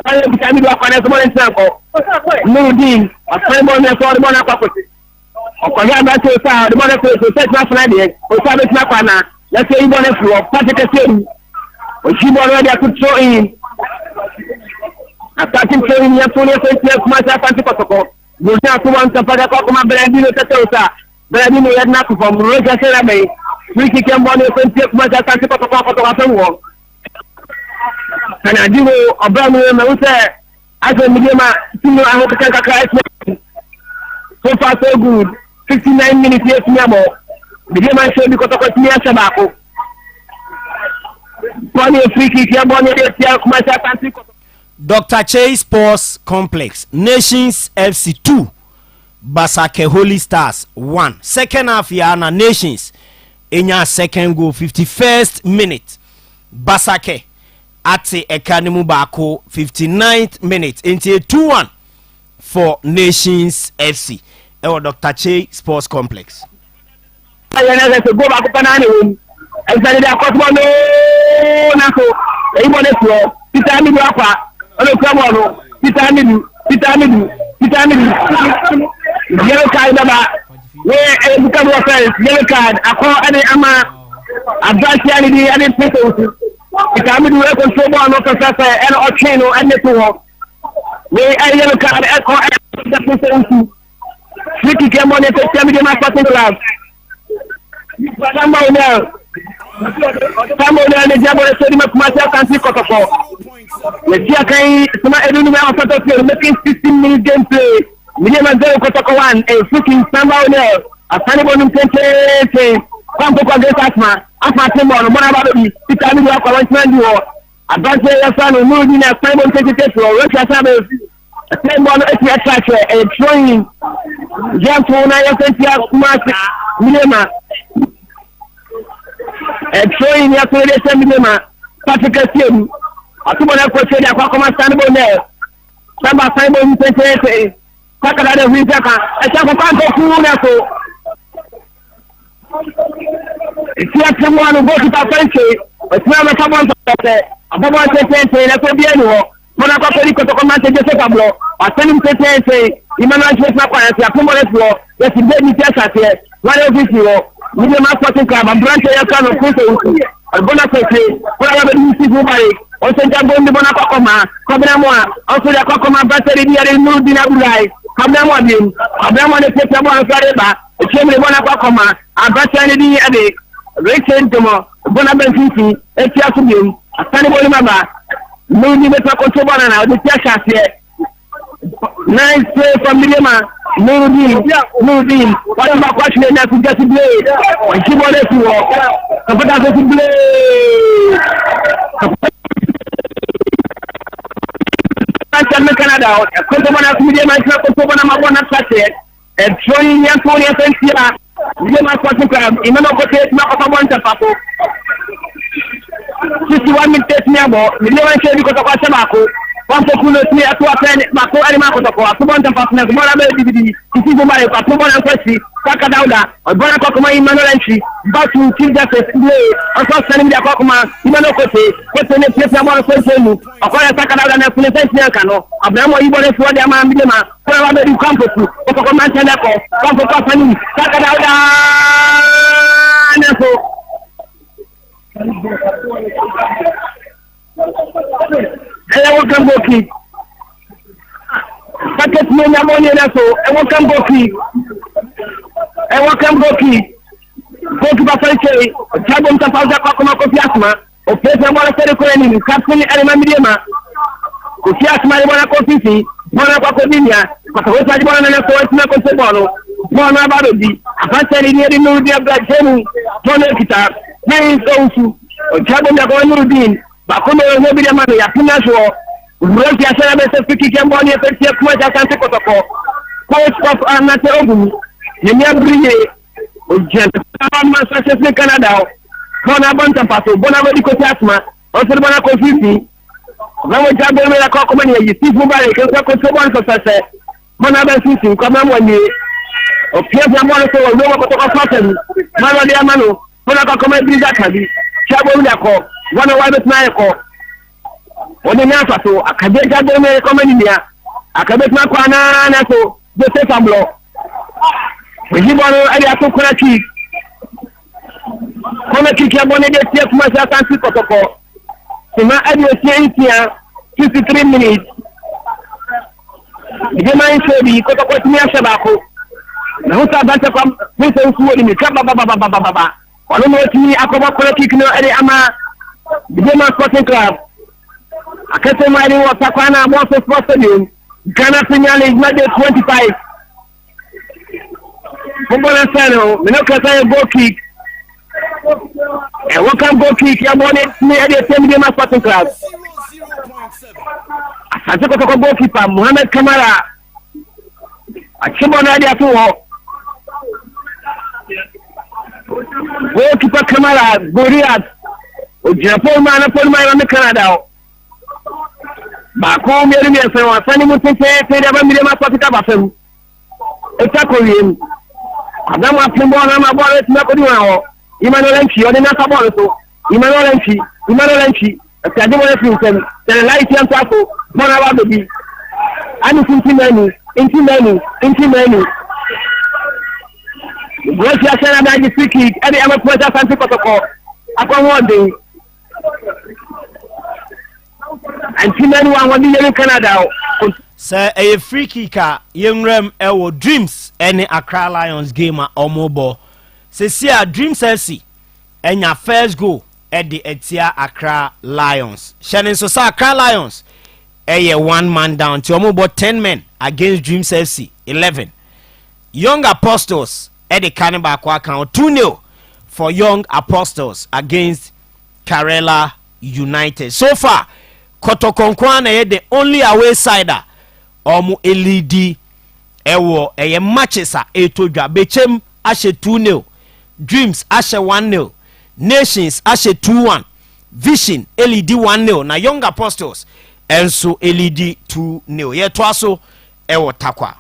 I can't be up on a small example. No dean, a friend on the Bona property. Ọkọ̀yà bá ṣe sá ọdún mọ́lẹ́ fún ètò sẹ́ẹ̀tì máa fúnra díẹ̀ oṣù abẹ́tí máa pa náà lẹ́sẹ̀ ìbọn ẹ̀ fún ọ pàṣẹkẹ sẹ́yìn òṣìbọn ọ̀rọ̀ ẹ̀dí àtúntò ìyìn àtàkì tó ìyìn yẹn fún ẹ̀fọ́ ìtì ẹ̀kú máa ṣe àpáǹtì kọ̀tọ̀kọ̀ lòdì àtúwọ̀n nǹkan padà kọ́kọ́ máa bẹ̀rẹ̀ nínú tẹ́tẹ́ òṣà bẹ̀rẹ̀ nínú yẹn náà kùfọ̀ mú lóṣù ẹ̀ṣẹ̀ rẹ̀ mẹ́yìn fún ìkíkẹ́ ń bọ́ ní ẹ̀fọ́ ìtì ẹ̀kú máa ṣe àpáǹtì kọ̀tọ̀kọ̀ fẹ́ wọ̀. kànáà dìbò ọ̀bẹ́ mi mẹ́wù sẹ́ àṣẹ mídíẹ̀mà sínú àwọn kẹ́kẹ́ kakra ẹ̀ṣẹ̀ so far so good 59 minutes yes nyamo the game man show bi kotoko ti ya sabako Bonnie free kick ya Bonnie ya kuma sa tanti Dr. Chase Sports Complex Nations FC 2 Basake Holy Stars 1 second half ya na Nations enya second goal 51st minute Basake ate ekanimu bako 59th minute into 2-1 for Nations FC Dr. Che Sports Complex. Go back to Panani. I said, I got one. No, even if you're Titani Wapa, come on, Titani, yellow card, where I become offense, yellow card, I call any Ama, advantage, any people. If I'm in the control one of the and or channel and the two. Where I yellow card, I call the Friki came on and said, tell me the match passing club. Somebody now. Somebody and the Jabba said, myself and see Kotoko. The Tiakai, some every making 16 minute gameplay. William and Zero Kotoko 1, a freaking somebody else. A funny one in come to against Asma. Asma Timon, one about the Titanic Rock, I want to do. Advance your son, who moved in a Simon 24, Russia Sabbath. A 10-ball attraction, a throwing. Jump to 9 Milema. A throwing yesterday, Milema. Patrick Sim. A 2-1 question, a Quacoma Sanbo there. Samba Simon 28. Kakada Vizaka. A Chapapanto Kunaso. If you have someone who goes to the country, it's not a someone to say. A Baba says, let's be anywhere. Monaco Perico to command the Pablo, or send him to say, Emmanuel Chesma, a Pumole floor, yes, he gave me Tessa here, one of this year, William Sporting Club, and Branch Yakan of Kuso, and Bonacote, whatever you see, also Jabon de Bonacoma, Cobramoa, also the Cocoma battery near the new Dinabulai, Cobramoin, Cobramoa, the Pepper Fareba, the Chamber Bonacoma, and Battery at the Rachel Tomo, Bonabensi, Etiatum, a Saniboli Mama. No need to control now. The church here. Nice play from Milema. No deal. What about watching it now to get to play? And keep on it to walk. Kapata to play. Canada. Control Milema is not control Mabona Saturday. And throwing Yantonia Sensia. Milema Sporting Club. Imano Cote, not of a one tapapo. 61 minutes nyabo milioni chebi kutoka Shamako wampo kuno ti atwa pen mako ali mako tokoa kubonta partner kumara be bibidi kisigo mare kwa kubona kwesi kaka dauda obona kwa kuma imano lanchi batu kinja fesile aso sanim dia kwa kuma imano kote ne pesa mwana kwesi mu akoya kaka dauda na kule sensi yakano abramo ibole fuade ama milema kwa wa be campus kwa manchester ko kampo kwa fani kaka dauda nako ewo kamboki paket mo nyamoni naso ewo kamboki koki bafaike tabo mtafauza kwa kuma kofi asma o pesa mwana sere ko ni kapsuli alima miliema kofi asma ni mwana kofi si mwana kwa kodinya kwa sababu saji mwana na so tina ko sebono mwana bado di afaseri ni mu di abdajenu tone kita ni so Chabo ya kwa Nurudin, bakono ya bila mano ya pinasho, uroki ya sana bese fiki kemboni ya pekti ya kuma cha kante kotoko. Coach of Anaterobu, yemia brille, Ojen man success in Canada. Bona bonta paso, bona wedi ko asma. O se bona confisi. Na mo jabe me la ko ko mani yi si mobile ke ko so bon success. Bona ba sisi ko ma mo ni. O pia ya mo so wo mo ko to faten. Mano dia mano. Bona ko ko me biza kabi. Chabo unda ko. Wana wa bet na ko. Oni na faso akaje jabe me ko mani dia. Akabe na ko na so. De se famblo. Ejibano ali atokora ki. Kona ki ya bone de tie kuma sa tanti kotoko. Sima ali tie itia 53 minutes. Ejema insebi kotoko timia shabako. Na huta banta kwa pesa usuo ni mikaba baba. Wano mwetini akoba kona ki kino ali ama Ejema Sporting Club. Akase mali watakwana Mwanza Sports Stadium. Ghana Premier League Monday 25. Football Sano, Minokasa goal kick. And welcome goal kick, you want it me at the same game as Sporting Club. I took a goalkeeper, Mohamed Kamara. I came on idea to goalkeeper Kamara, Goriat. Japan man upon my on the Canada. Back home, you're in the Sunny Mutin, say, never made my pocket of him. It's a Korean. Adam apimbo na mabole tunakodi wao Emmanuel Nchi odi na sabole so Emmanuel Nchi atade mo lefi nsem tele light yan tako mona ba bebi ani inti menu Gosi asana da ji free kick edi ama kweta santi kotoko akwa wonde anti menu wa wodi yele Canada Sir, a free kicker, young Rem Ewo Dreams, any Accra Lions game at Omobo. See, Dreams FC, and your first goal at the Etia Accra Lions. Shannon Sosa Accra Lions, a one man down to Omobo 10 men against Dreams FC 11. Young Apostles at the Cannibal Kwakao 2-0 for Young Apostles against Karela United. So far, Kotokonkwana the only away sider. Omu LED ewo eye matches a etodwa bechem ashe 2-0 Dreams ashe 1-0 Nations ashe 2-1 Vision LED 1-0 na Young Apostles enso LED 2-0 ye to aso ewo takwa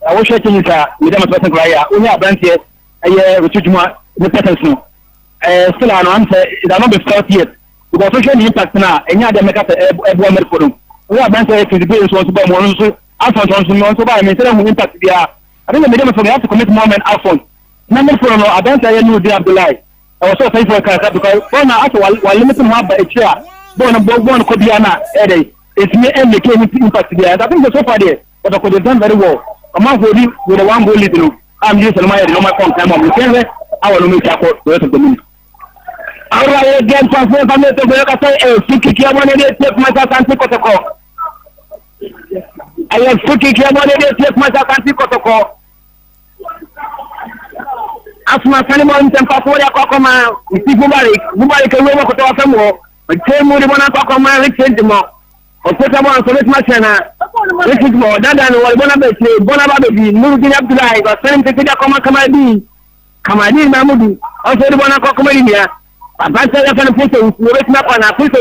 I wish I could with them person cry only a branch here retujuma the person still an answer is not be start yet because social impact now enya dem make e for them. We are going to the biggest one to buy one. So, Alphonse, so by me, tell impact there. I think the medium for me have to commit more than Alphonse. Number for no, I don't say you do Abdullah. I was so thankful for a character because one after while limiting her by a chair, born Kobiana, Eddie, it's me and the came impact there. I think so far there, but I could have done very well. A month with a one goal lead. I'm using my time on the camera. I will make the rest of the minute. All right, again, transfer from the Kick, I wanted to take myself and take a call. I have freaking care about it, take myself and take a call. As my animal in Tempatoria Kokoma, we see Mubarak can roll up to our more, but tell me the one I talk on my rich more. Or put them on so this machina. This is more than what Bonababi, moving up to life, or sending to the Kamadi Mahmoudi, also the one I call Comedia. I'm not saying I'm going to put it up on a Prince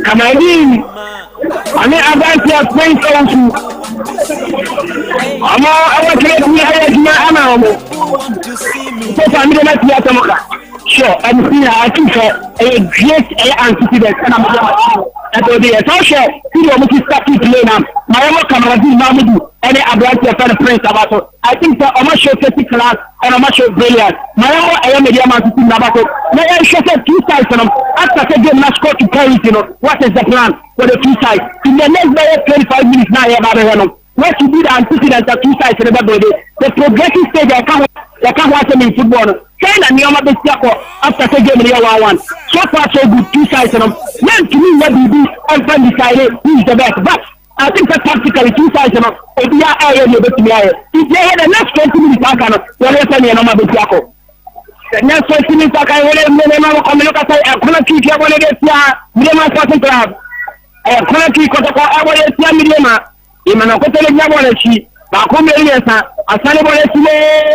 Kamadi, I mean, I'm going to Prince I want to let me have my so I'm going to Yamoka. Sure, I'm seeing I think a great antecedent and I'm going to be a social. See what we start to play now. My own Kamadi Mamudu, any ability of the Prince about. I think that I'm not sure class and I'm not sure brilliant. My own I am a diamond to Nabato. May I show 2 sides on them. After the game, let's go to carry, what is the plan for the 2 sides? In the next 25 minutes now, what you did and put it at two sides in the body. The progressive stage I can't watch them in football. Say that Nioma Bestiako after the game 1-1. So far so good, two sides in them. Then to me what we do and then decided who is the best. But I think that tactically two sides in them. If they are area you bet me if they had the next 20 minutes I can well say Nioma Bestiako. The next 20 minutes I can well come look at I cannot keep your one against Midema Sporting Club. I cannot keep I want to see Midema. Imana kotele nyabole chi ba ko meri esa asale bole sile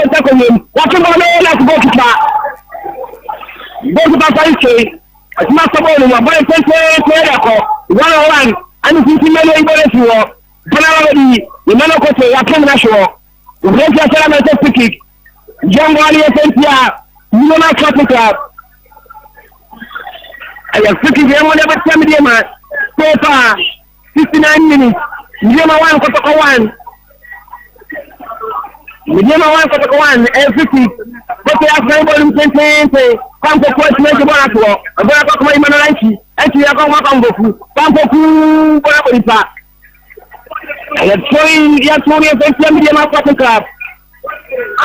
ta ko yem watu bole la ko kipa bozu ba sai che asma so bole wa bole tente ko ko 1-1 ani sisi mele ibole siwo bana wadi imana kote ya kemna sho ureji asala na test kick jango ali esentia Midema Sporting Club aya fiki yemo ne ba tamidi ma so far 69 minutes Midema 1 kotoko 1. Midema 1 kotoko 1. Everything. Kote ya framework mtente. Kampo kwa simeji bwana tuo. Bwana kwa kuma imano lanchi. Lanchi ya kwa mwaka mbofu. Kampo ku bwana bolipa. Ya throwing ya throwing ya fensi Midema Sporting Club.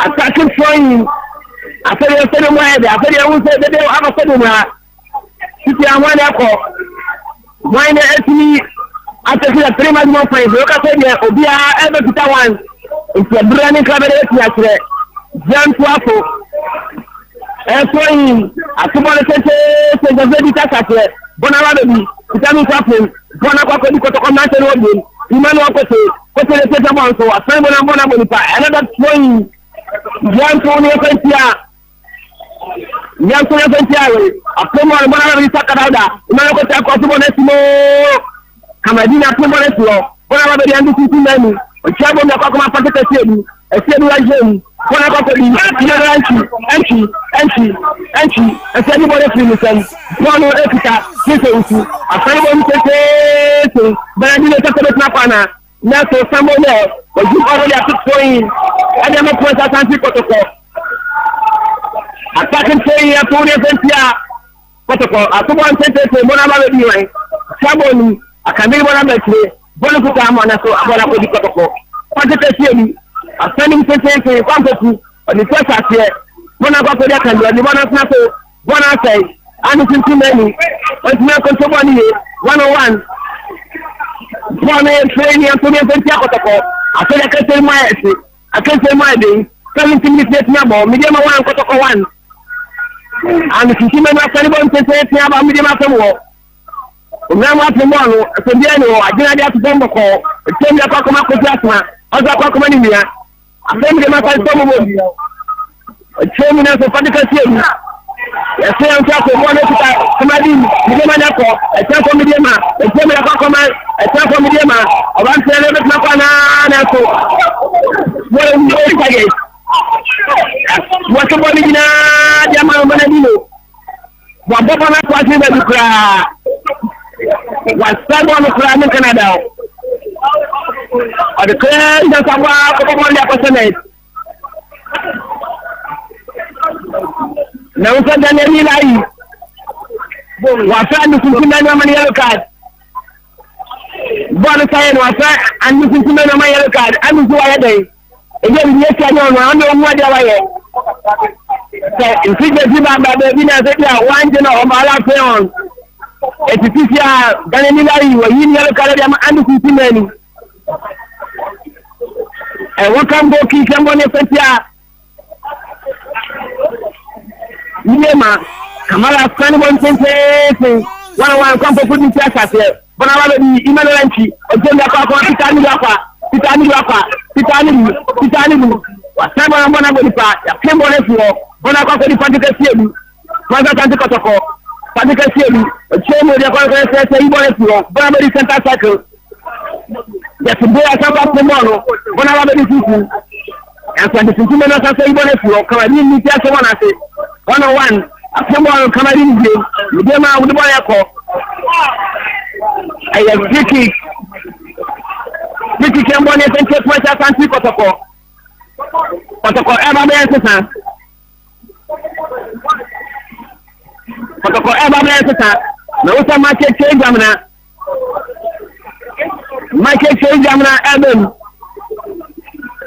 Attacking throwing. Aferi ya sede mwede. Aferi ya unse dede ama sede mwa. Sisi ya mwene yako. Mwene etini. After the 3 months more fight, look at the Obia ever Peter one. It's a brand new club yesterday. John Tuapo. Throwing a football center, the very task. Bonarabi, Itami Captain, Bonacco, Command Road, Emmanuel Cote, Cote Petamon, so a family of Bonabonipa, another throwing John Tony Fentia. Young Tony Fentia, a former Bonarabi Sakada, Emmanuel Cote, Cosmo. Kamadina Pumone Flow, Bonaba the Andy Menu, a Chabo Nakoma Packet Sedu, a Sedu Ajay, Bonaba, Anchi, a Sedu Bonafin, Bono Epita, Sisu, a Family but I didn't talk about Napana, Nato Samuel, but you already have to point, I never put a Santi protocol. Attacking saying a Tony Ventia protocol, a 2-1 sentence, Bonaba the Saboni. Akamiri bwana metre bwana kutama na so bwana ko dikotoko pate tesieni asani mtete kwa mpoku ni pesa tie bwana kwa kodia kan ni bwana na so bwana sai ani sintimeni ontima ko bwana ni 101 bwana training Antonio Ventia kotoko asele kete mo ese akete mo ede 17 minutes na bo Midema 1 kotoko 1 ani sintimeni asani bwana mtete ya ba Midema temo Unamwa tumono, sendiano, ajina dia tubombo ko, tembe kwa kama kujasma, aza kwa kama nimia. Afembe maka tomo bobi. Chemi na so fadika sieni. Ya sema mtako mwana kita kama dini, Midema nako, etako Midema, tembe kwa kama etako Midema, abantu lebe tunakwa na so. Wale ndio kage. Watu bwana jina jamaa mwana dino. Wababa na kwa sema dukra. Wasabu wamefurahia Canada. Adekenda sababu kwa mwali hapa Senate. Na usajani ya mila hii. Wasa nusunkumia na mani yellow card. Bwana sayeni wasa nusunkumia na mani yellow card. Anusuwa ya day. Ege mnyesi ya nyono. Ame umwadi ya waye. Nsije ziba babe bina zedia wanje na omala peon. Etitisia ganenilai wa yini yalo kala ya andu kutimeni wakambo kisambone Fentia Midema kamala asani bonsense wana kampo kudi siasa se bana wale ni imano lanchi ojenda kwa pitani wasema na mbona bonipa ya kembo lefuo bona kwa kodi pandika siedu kwanza tandika toko pandika siedu chemo ya kwa sasa ibo lefuo bona bodi center circle ya tumbea sasa pomono bona wale ni sisi asa ndisintume na sasa ibo lefuo kama nini kiasi wana se 101 akembo kama nini je Midema udibwa yako aya viki kembo ni sente kwa sasa antiko toko Protocol eba bẹ́ẹ̀ sísan. Protocol eba bẹ́ẹ̀ sísan. Na o sọ market change amuna. Market change amuna ẹbẹ̀m.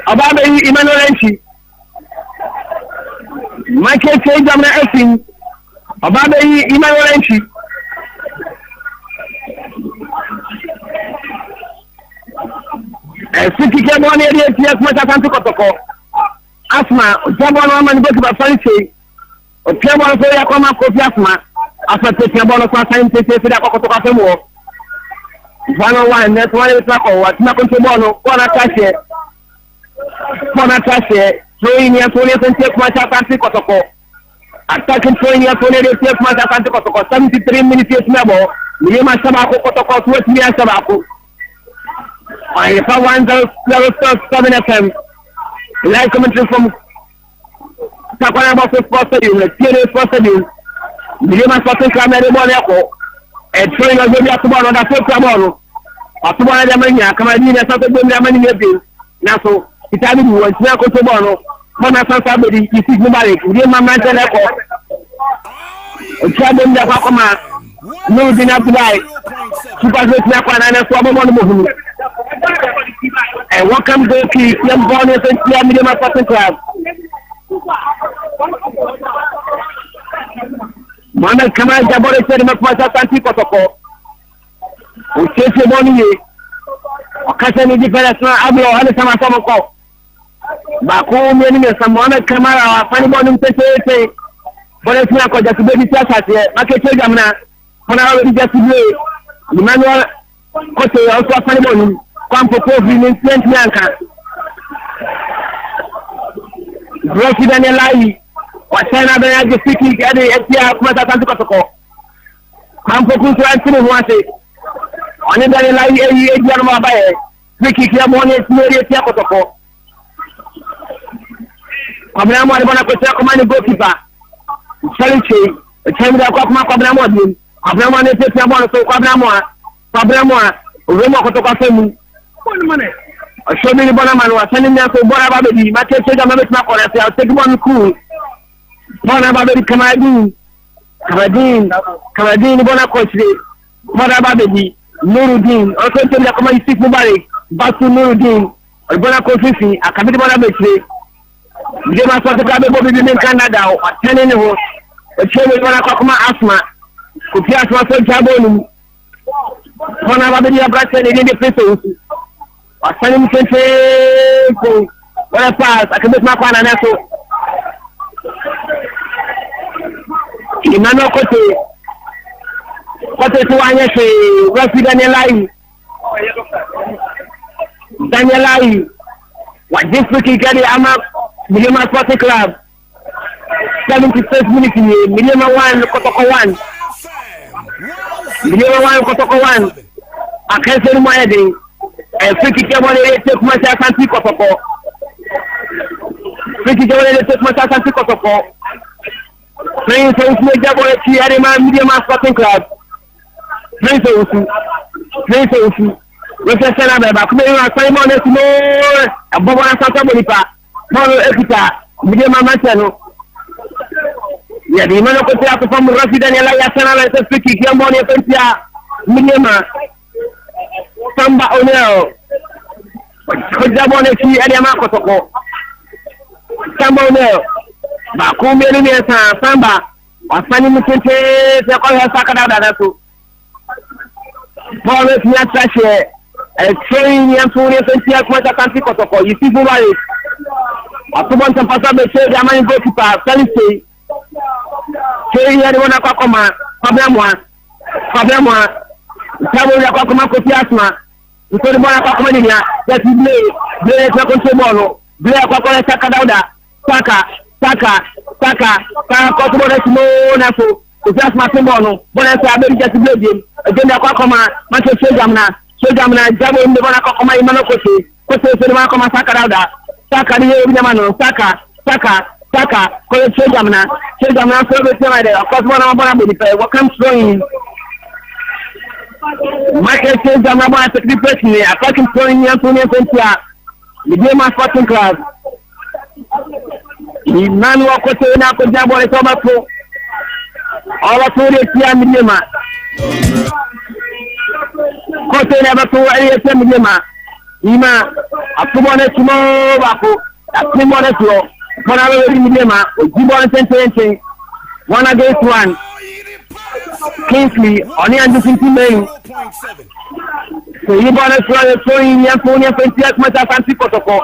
Obaba Emmanuel Enchi. Michael K. Jamna Esin. Obaba Emmanuel Enchi. City Kebon area TS Matasanti Kotoko. Asma, Jabon Roman go to the Fancy. O Kebon so yakoma kofi asma. After Kebon so sign to say that Kotoka more. 101 that's one is what not to bono, one attache. One attache, throwing your 20 and take my Santi Kotoko. Attacking 20 years only take my Santi Kotoko. 73 minutes level. Lima Sabako Kotoko, 20 years Sabako. I have 107 FM. Live commentary from Tapanaba Sports Stadium, the Theatre Sports Stadium. Lima Sporting Club, Echo. A train of the tomorrow, that's a tomorrow. A tomorrow, the Mania, Camarina, Saturday, the Mania. Naso, Italian was Naco Tomorrow. Mona Saturday, you see nobody. Lima Mantel Echo. Traveling the Hakama. No, did not lie. Super Napa and a Swabon. And welcome to the young bonus and Tia Medium Sporting Club. Mama Kamal Jabore said, Mapasa Santi Kotoko. We chase your money. Occasionally, different Ablo, and some Samako. Baku, meaning someone Kamara, funny morning to say, but it's not just a baby chat here. Market Jamna, when I already just today, Emmanuel Kote also funny morning. Come propose in Saint Bianca. Rocky Daniel Lai, what China Bernard is speaking at the FPR Matasanti Kotoko. Come propose to answer one day. On the Daniel Lai, a German by Vicky Kiamon, Mary Kotoko. Communamo, I want to put your command goalkeeper. Chelsea, a chamber of Communamo, Communamo, so Communamo, Roma Kotoko. Show me the Bonaman was sending them to Bonababi. My kids said, I'm not going to I'll take one cool. Bonababi, Kamadin, Bonacochi, Bonababi, Nurudin, also tell the command 6 Mubari, Basu Nurudin, or Bonacochi, a Kabit Bonababi. They must have the Kabi in Canada, or 10 in the house, a chair with Bonacoma asthma, who pierced my son Jabon. Bonababi, a brother in the place. I send him to when I pass, I can make my plan and also. Emmanuel Kote, Kote to Anyashe, Rafi Daniel Lai, what this week get the Ama Milima Sporting Club, 76 minutes, Milima 1, Kotoko 1, Milima 1, Kotoko 1, I can't say my heading. And Freaky Kebon take my Santi Kotoko. Freaky Kebon take my Santi Kotoko. Prince Ousmane Jabore Arima Medium Sporting Club. Prince Ousu. Rose Senabeba. Come here, Simon Esmo. A Bobana Santa Bonipa. Paulo Epita. Medium Mantano. Yeah, the man of the from Rafi Daniel Yasana and Freaky Kebon Pentia. Medium. Samba Onel. Kojabon eki Eliama Kotoko. Samba Onel. Bakumi Elimesa Samba. Wasani Mutente Sekoya Sakada Dasu. Paul Niatashe. A train Yampuni Sentia Kwata Kanti Kotoko. You see Bubai. Atubon Tampasa Beche Yamani Gokipa. Salisi. Train Yadwana Kakoma. Fabiamwa. Sabu ya kwa kuma kofi asma. Nkoni mwana kwa kuma niya. Yati blé kwa konse mono. Blé kwa kwa saka dauda. Saka kwa tumo na simo na so. Kofi asma simono. Bona sa abeli jati blé dim. Agenda kwa kuma. Manche sojamna. Jabo mde bona kwa kuma imano kofi. Kofi sodi mwana kwa saka dauda. Saka niye ubinyamano. Saka. Kwa sojamna. Sobe tema de. Kwa tumo na mabona bodipe. Wakam strong. Michael says I'm about to be personally attacking throwing Antonio Sentia, the Game Sporting Club. Emmanuel Kote na Kojabo is over to all of the Midima. Kote never to any Midima. Ima Atumone tumo bako. Atumone tuo. Mwana wewe midema. Ojibone tente. 1 against 1. Kingsley, on the Anderson main. So you want to try to throw in your phone and fancy as much as fancy protocol.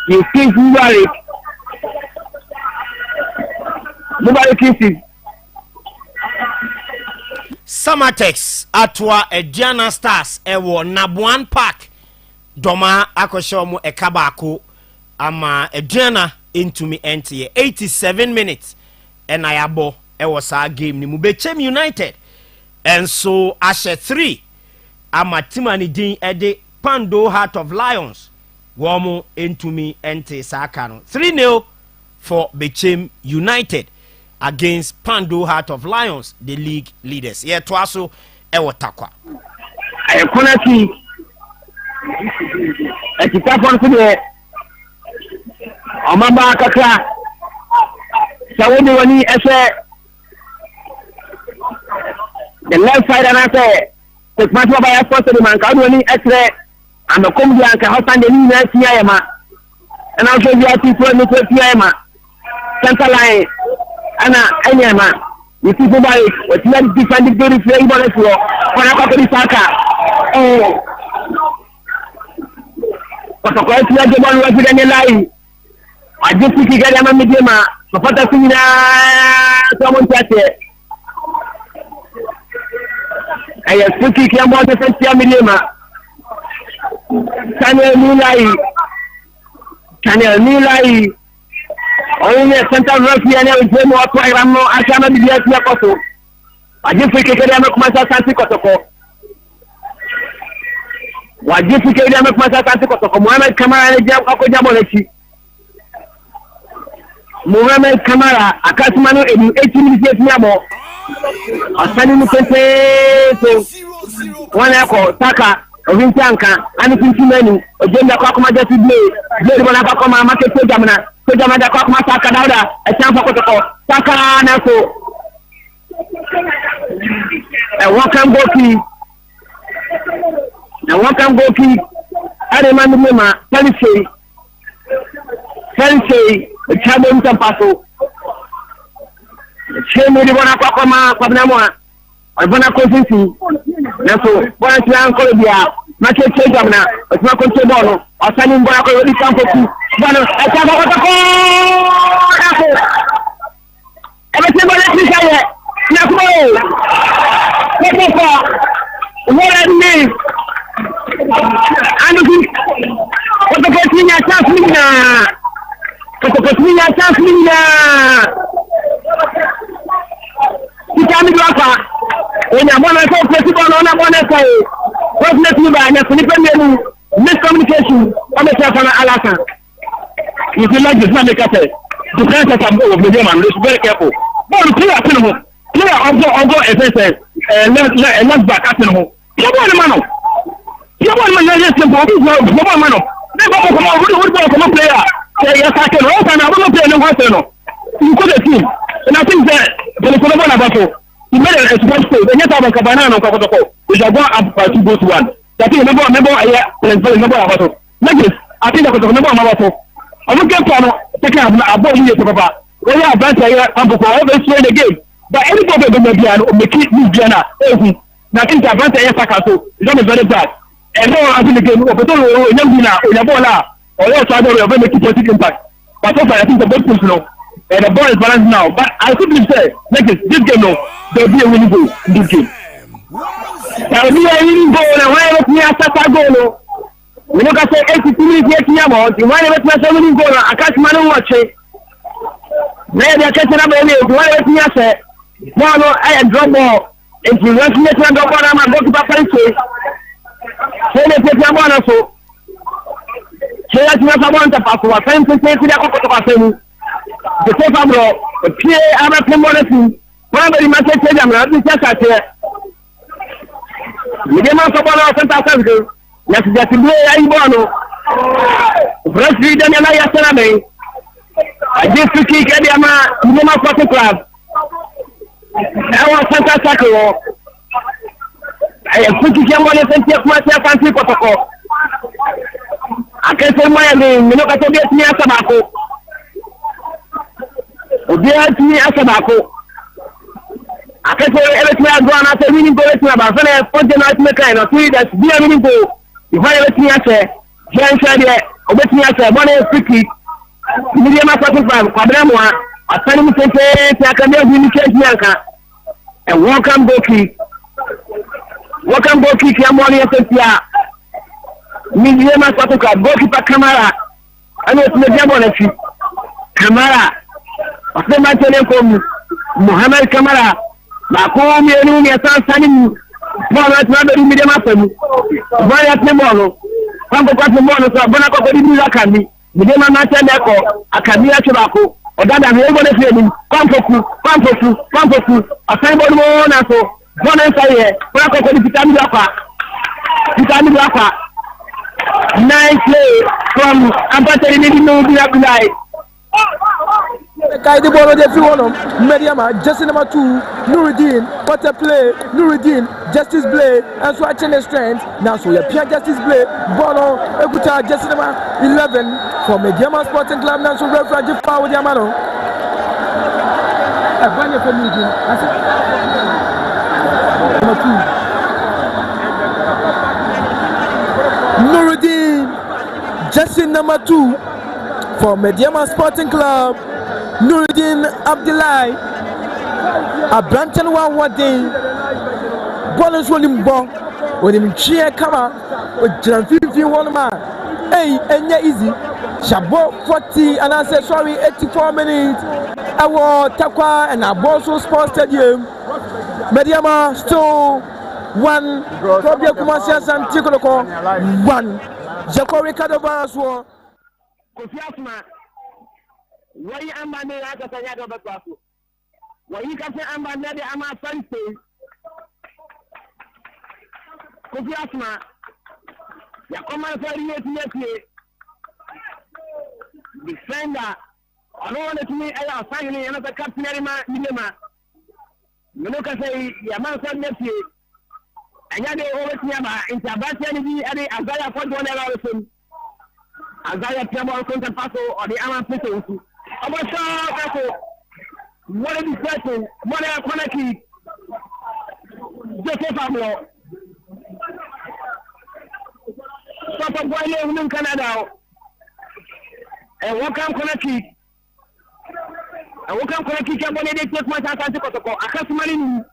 You think you are it. Nobody kisses. Samatex atwa Ediana Stars ewo Nabuan Park Doma akoshomu ekabako ama Ediana into me ente 87 minutes and ayabo ewo sa game ni Mubechem United and so ashe 3 ama timani din ede Pando Heart of Lions womu into me ente sa kano 3-0 for Bechem United against Pando Heart of Lions, the league leaders. Yeah, twaso ewo takwa. Kuna ki ekitafon kude amamba kakra sawoni wani ese the left side and I say the match by a sponsor man ka wani ese amekom dia ka hosan de ni na sia ma and also you are people no sia ma center line ana anyama you see somebody what you are defending very very well for kwa kwa Saka kwa kwa ya jebon wa vile ni lai ajefu kigari ama midema mapata sina kama mtate aya suki kiambo defense ya midema Channel Nilai only central referee and every more program no asana bibia tia koso ajefu kigari ama kumasa santi kotoko wajefu kigari ama kumasa santi kotoko Mohamed Kamara ni jambo lechi Mohamed Kamara akasimano 18 minutes nyamo asani mutete wana yako Saka ovintanka ani kintimeni ojenda kwa kuma jati blade bona kwa kuma market jamna so jamada kwa kuma Saka dauda echampa kotoko Saka nako welcome goalkeeper are man mema Sensei chabo mtampaso chemo ni bona kwa kwa mnamwa bona consistency naso bona tian ko bia market jamna otuma control ball asani bona ko di campo ku bona echaba kotoko nako ebe bona tikaye nako nako wala ni anu kotoko chance mina kitami dwaka enya mwana so principal ona mwana sai wasnet ni ba nya kuni pemenu miscommunication amesha alasa if you like this man make it to cancel some of the man is very careful ball player also FSS left back at him yabo man yes simple yabo man they go come on player yes I can also na we play no one no you go the team and I think that the football about he made a small save and yet about banana on Kokotoko we shall go up by 2 goals to 1 that is number about like this I think that number about I don't get to take a ball here to papa we are advance here and for always win the game but anybody will be an make it move Diana na think advance here Saka so it's not very bad and no I think the game but don't you know or else I don't know make it positive impact but so far I think the ball is low and the ball is balanced now but I couldn't say like this game no there will be a winning goal in this game there will be a winning goal and why let me Saka goal we look at 82 minutes here about the one let me winning goal I can't man watch it now they are catching up on it why let me say no I drop ball if you want to make one go for am go to Papa say they take your one also Chea tunasabonta paso wa fence ya kutoka sehemu. Kutoka bro, pia ama kumona tu. Kwa bali message ya mradi sasa te. Nigema sabona wa santa sasa. Ya sijatibwe ya ibono. President ya na ya sana bei. Ajesu kike ya ma nigema kwa club. Ewa santa sasa. Aya kuki kama ni senti ya kwa fancy protocol. akese mo ya me no ka to be tini asabako obi atini asabako akese ele tini agro na se winning goal tini ba so na ponje na tini kai no see that be a winning goal if I ele tini ase jean shade obetini ase bo na free media ma 45 kwabra mo a atani mu tete te akame win case yanka and welcome goal kick ya mo ni ese media ma 45 goalkeeper Kamara ani o media mo na fi Kamara ase ma tele ko Muhammad Kamara ba ko mi enu mi san sani mo na ti na be media ma fa mu ba ya te mo no kwambo kwa mo no so bona ko di la kami media ma na tele ko akami ya che ba ko odada mi ego le fi ni kwampoku asan bo mo na so bona sai e bona ko di vitamin akwa nice play from Ampateri no Bilai. Guy the ball they one Mediama, just number 2, Nuruddin, what a play, Nuruddin, justice play, and so actually strength. Now so your Pierre justice play, Bono, Ekuta, just number 11 for Mediama Sporting Club, now so referee power with Yamano. Number 2. Nuruddin, jersey number 2 for Mediama Sporting Club. Nuruddin Abdullahi, a Branton one day. Bonus winning ball when him cheer cover with Janfifi one man. Hey, and yeah, easy. Shabo 40 and I said sorry 84 minutes. I was Takwa and I also Sports Stadium. Mediama still 1, Robia Kumasias and Tikoloko 1. Jaco Ricardo Baraswo. Kofiasma, why am I not at the other battle? Why you can say I'm not the Ama Sunday? Kofiasma, ya come and say yes. Defender, I don't want to me. I am finally another captain. Minima. You know, can say Yaman nephew. And yet they always near my intervention. Azaya for one hour. Azaya Piamo Conta Paso or the Aman Piso. About Paso. What is this person? What are Konaki? Joseph Amlo. Stop a boy in Canada. And welcome Konaki. And welcome Konaki. Somebody they take my Santiago. I can't smell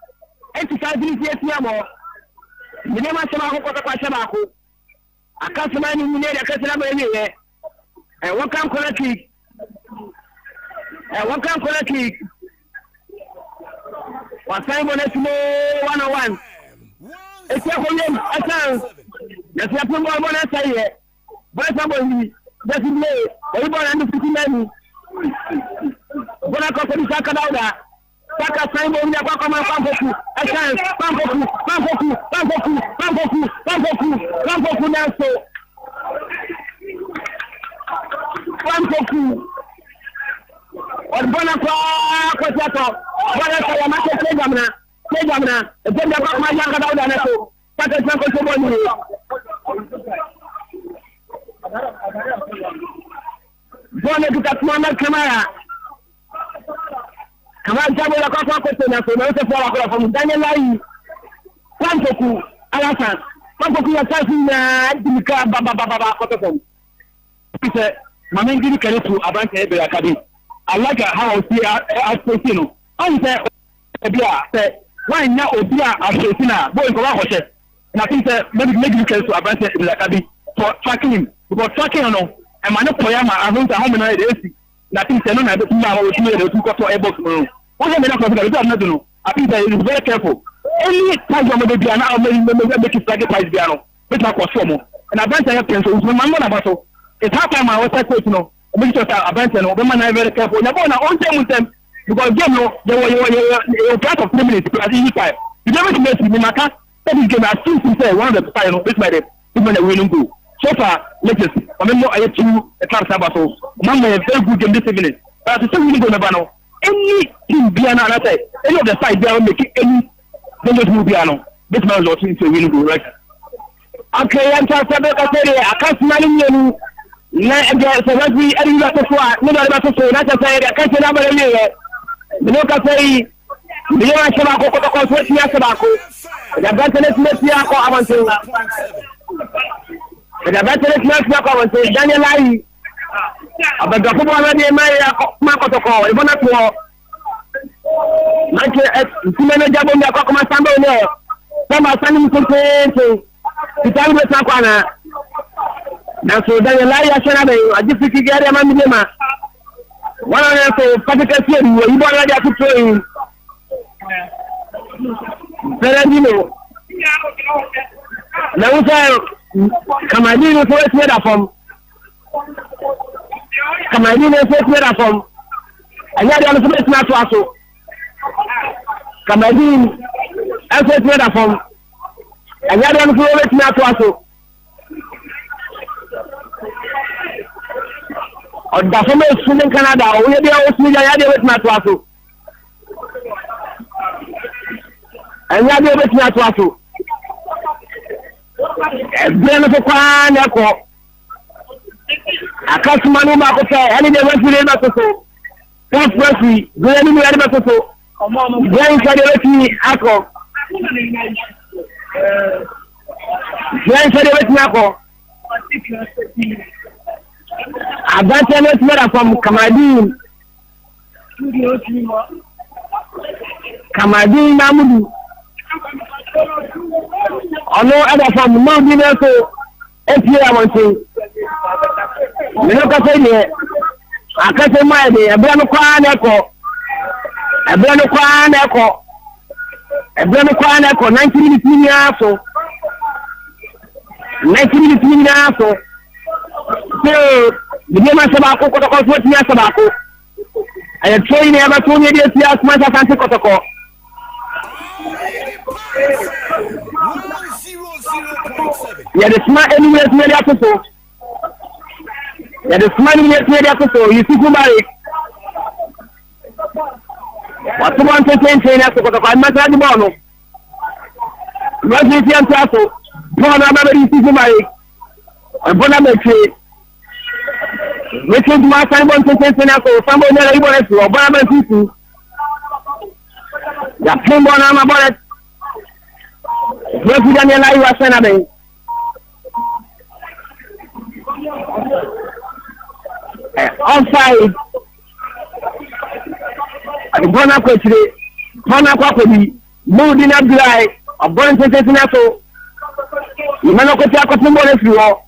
exercising here. Minema Samaho Kotaka. I can't smell in the Cassandra. And welcome Konaki. And welcome Konaki. What time on it? 101. It's a home. I can't. That's what I'm going to say. But somebody. That's the way. Everybody understands. When I come to the Sakadauda, Saka Simon, I come and Pampoku. I can't. Pampoku, now so. Pampoku. Or Bonaparte, Kotato. What else I am at the Jamna? The Jamna got my younger daughter. So, Saka Simon. Bonne to Katmana Kamara. Kamara Jabo la Kaka Kotena, so no se from Daniel Lai. Pampoku, Alasan. Pampoku ya sasi Dimika Baba Kotofon. He said, Mamangini Kaletu, Abante Beakabi. I like how I see Aspostino. I said, why now Obia Aspostina, boy, Kawashe. And I think that maybe you can to Abante Beakabi for tracking him. Because tracking on and my Poyama, I want to home and I see. Nothing said, no, I don't know to go to a box. What am I not to know? I think that it is very careful. Any time you may be an hour, make it like a price piano, which I was formal. And I bet I have pencils, my mother battle. It's half time I was like, you know, a bit of a bench and women are very careful. You're going on time with them because you know, they were part of 3 minutes because each time. You never mess with me, Maka. That is game. I still say one of the final, which by the winning goal. So far, latest, I mean, I have 2 Sabato. Mama, a very good game this evening. But it's still winning go Nabano. Any team Biana, any of the side, they are making any dangerous move piano. This man is also into winning goal, right? Okay, I'm sorry, I can't smell you. na ege so wasi ari ba to so no do ba to so na ta sai ka ce na ba le le no ka sai biyo na shaba ko ko so ti ya shaba ko da ba ta ne ti ya ko avance da ba ta ne ti ya ko avance Daniel Ayi abaga ko ba na de mai ya ko ma ko to ko e bona to Manche timene jabo mi akwa kuma sambo ne kama sani mtete kitambe sakwana na so Daniel Ayi ashana be ajifiki gari ama milema wana ne so patika sieru ibo na dia kutoyi Fernandino na usa Kamadini so esmeda form Kamadini so esmeda form anya dia no so esmeda to aso Kamadini ese esmeda form anya dia no so esmeda to aso oda fo me sunin Canada o ye dia o sunu ya dia esmeda to aso anya dia esmeda to aso bien no kwa na ko akasuma no ma ko fe ani de wafire na so first referee go ni mi ari ba so bien sa de wati ako bien sa de wati ako abata no tmera from Kamadini Mamudu ono ada from no bi na so efi amonte me no ka say ne akase mai de ebra no kwa na ko 90 minutes ni aso 90 minutes ni aso so de ma se ba ko ko ko so ti asa ba ko ay train e ba to ni de ti asma sa kan ko to ko ya de smart anywhere to the episode. Ya de smart anywhere to the episode. You see somebody. What you want to say in that because I'm not at the bottom. What you see and tasso. No, I'm not ready to see somebody. I'm going to make it. Which is my time on to say in that so somebody that you want to see. But I'm not see. Ya pin on my bonnet. Referee Daniel Ayi wa sana be offside ati bona ko tire bona ko bi Mudi na Abdullahi abon tete na so imano ko ti akoto mo le fi wo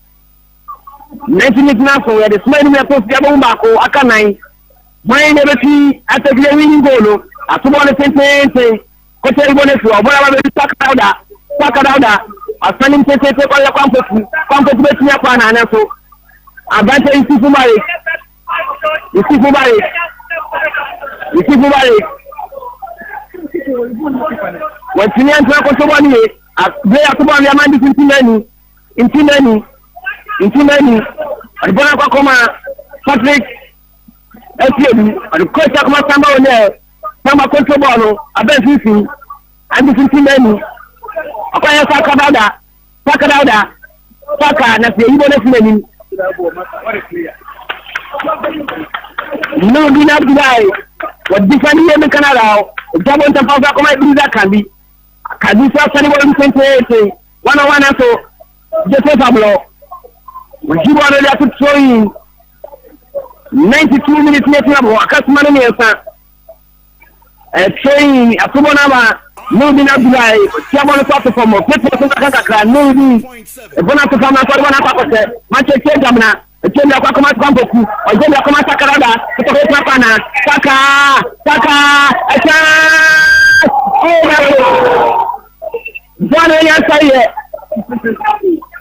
90 minutes na so ya de smile me ko fi abo mba ko aka nan mai ne be ti atagile winning goal atubo le tete ko te ibo le fi wo bona ba be Saka Dauda asalim tete kwa ya kwampo betia kwa na anaso abante Yusufu Mari watini antra ko so bani be akuba ya mandi intinani alibona kwa koma Patrick Etienne alikocha kama samba one samba control ball abenfifi andi intinani akaya Saka Dauda na se ibo na sinani no bina Abdullahi wadifani yeme Canada jabo ntafa kama ibiza kandi sa sani wali sente wana so Jose Pablo wajibu wale ya tutoyi 92 minutes netu na akasumana ni yasa train akubona ba no bina Abdullahi jabo na so for mo pepo so kaka no bi bona to fama so bona kwa kote mache jamna Etienne kwa kama kwamboku oje kwa kama Saka Dauda kutoka hapa na Saka acha bwana ya saye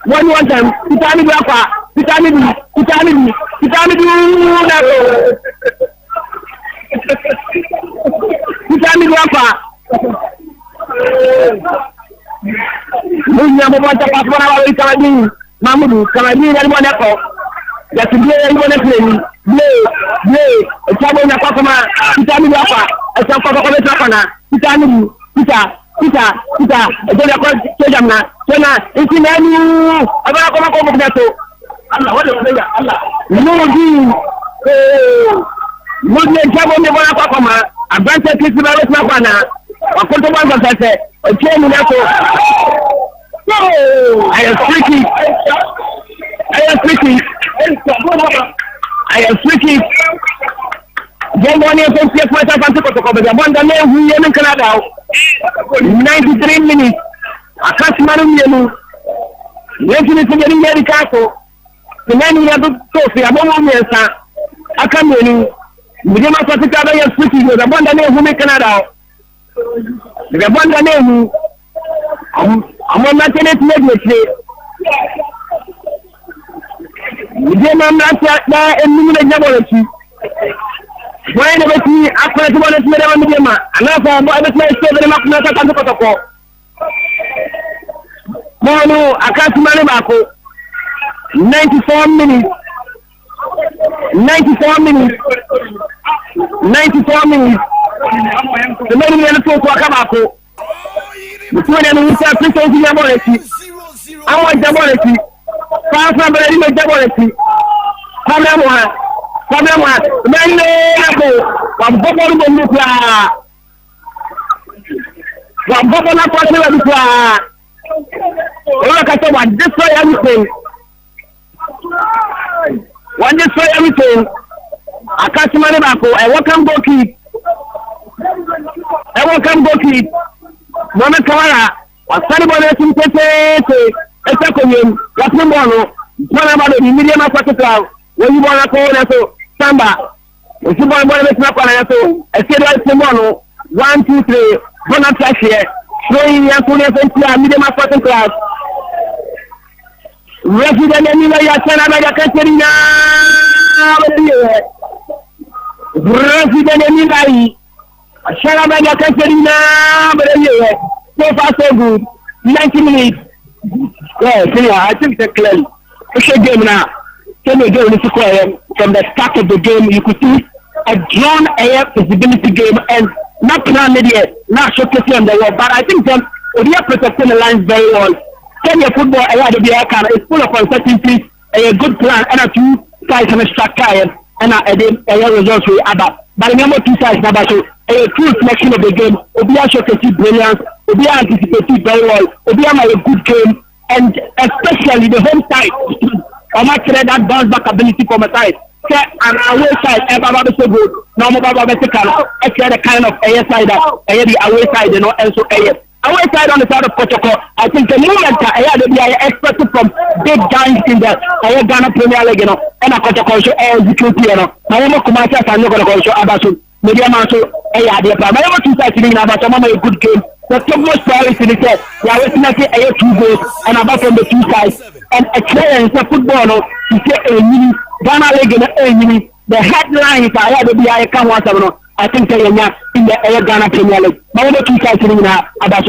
wani wanta vitami hapa vitami na vitami hapa Munya mbona tapona wale Kamadini Mamudu Kamadini alibona ko ya tibie alibona pleni ble chabo na kwa kama vitami hapa acha kwa kwa na vitami kita ndio kwa jamna tena isinani abana kwa mkomo kidato Allah wale Allah Nudi Jabo me bona kwakoma abante kisi ba wetna kwana akoto banza sese oche mu naso I am freaky Jabo ne ko tie kwa ta fanti ko be bonda ne hu ye min kana dawo 93 minutes akasimaru yenu yekini tijeri yeri kako nani ya to fi abomo mensa aka menu mije ma kwati ka ba ya switch yo da bonda ne hu min kana dawo daga bonda ne hu amma na tene tene de mije ma mlata da enu ne jabo ci boye ne beti akore to bonda tene da mije ma ana fa bo abet na istebe ma kuna ta kanto kotoko Mono akati mane bako 94 minutes 94 minutes the many men to akabako mutune no usa prince of yaboleti awa jaboleti fa bele ni jaboleti problem wa mele nako wa bobo mo nukla wa bobo na kwa se wa dukla Ola kata wa destroy everything. One destroy everything. Akasimane bako. I welcome go keep. Mwana kawara. Wasani bwana simpete. Esa konyen. Wapni mwana. Mwana bado ni media makwate kwa. Wengi mwana kwa so. Samba. Wisi mwana mesina kwa na so. Esi wa mwana. 1, 2, 3. Mwana trash here. Showing ya kune fentia media makwate class. Resident Emila Yachana Mega Katerina Resident Emila Shana Mega Katerina so far so good 90 minutes. Yeah, I think that's clear. It's a game now. From the start of the game, you could see a drawn air visibility game and not planted yet, not showcasing on the wall. But I think them we are protecting the lines very well. Kenya football is full of uncertainties, a good plan, and a two sides and a structure, and a results we add up. But remember, two sides, a true reflection of the game. Obia showcasing brilliance, Obia anticipated very well, Obia made a good game, and especially the home side. I'm not sure that bounce back ability from a side. An away side, ever so good. No more about the kind of air side, the away side, and so air. Away side on the side of Kotoko, I think the moment I expected from big giants in the Ghana Premier League, and a Kotoko show execute, Mayama Kumasa and Noko show Abasu, Media Maso, the Mayama two sides in Abasama, a good game. The top most priority in the set, they are waiting at the 2 goals and about from the two sides, and experience the football to say a mini Ghana League and a mini. The headlines I had to be I can't want to I think they are in the Ghana Premier League. My two sides in about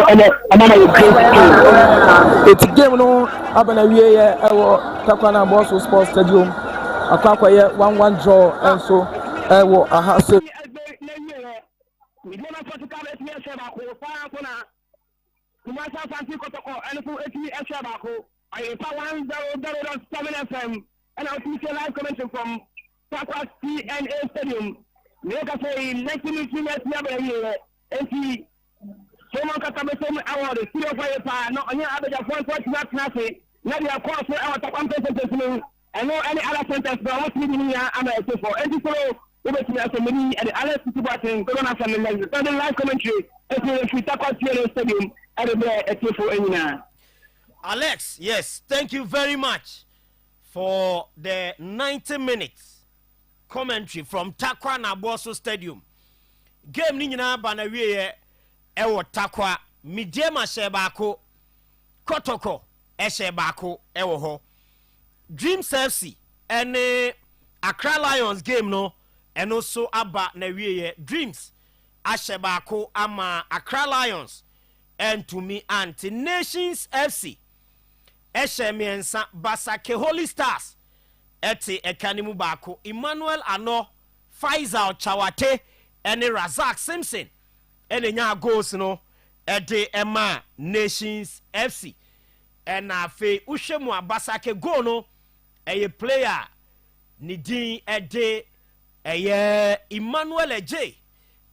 it's a game no abana wie Takwana Bosso Sports Stadium. Akwa 1-1 draw and so wo ahase and I will see live commentary from Takwa CNA Stadium. Make us say 90 minutes never here. And see, someone can come some hour, the 3 or 5 hours, not on your average of 1 not nothing. Now you are called for our top sentence. I know any other sentence, but I want to be here. I'm a so for. And so, we will see us a mini and the other two button, go on us and the live commentary. If we talk about CNA Stadium, I will be a for any. Alex, yes, thank you very much for the 90 minutes. Commentary from Takwa Naboso Stadium. Game ni nyina ba na wie ewo Takwa Midema Shebako Kotoko Eshebako ewo ho. Dreams FC ene Accra Lions game no eno so aba na wie Dreams Ashebako ama Accra Lions and to me anti Nations FC Eshemiensa Basake Holy Stars ete ekanimu bako Emmanuel Ano Faisal Chawate ene Razak Simpson ene nya goals no ede ema Nations FC ena fe uhwemu Abasake go no eye player ne din ɛde Emmanuel J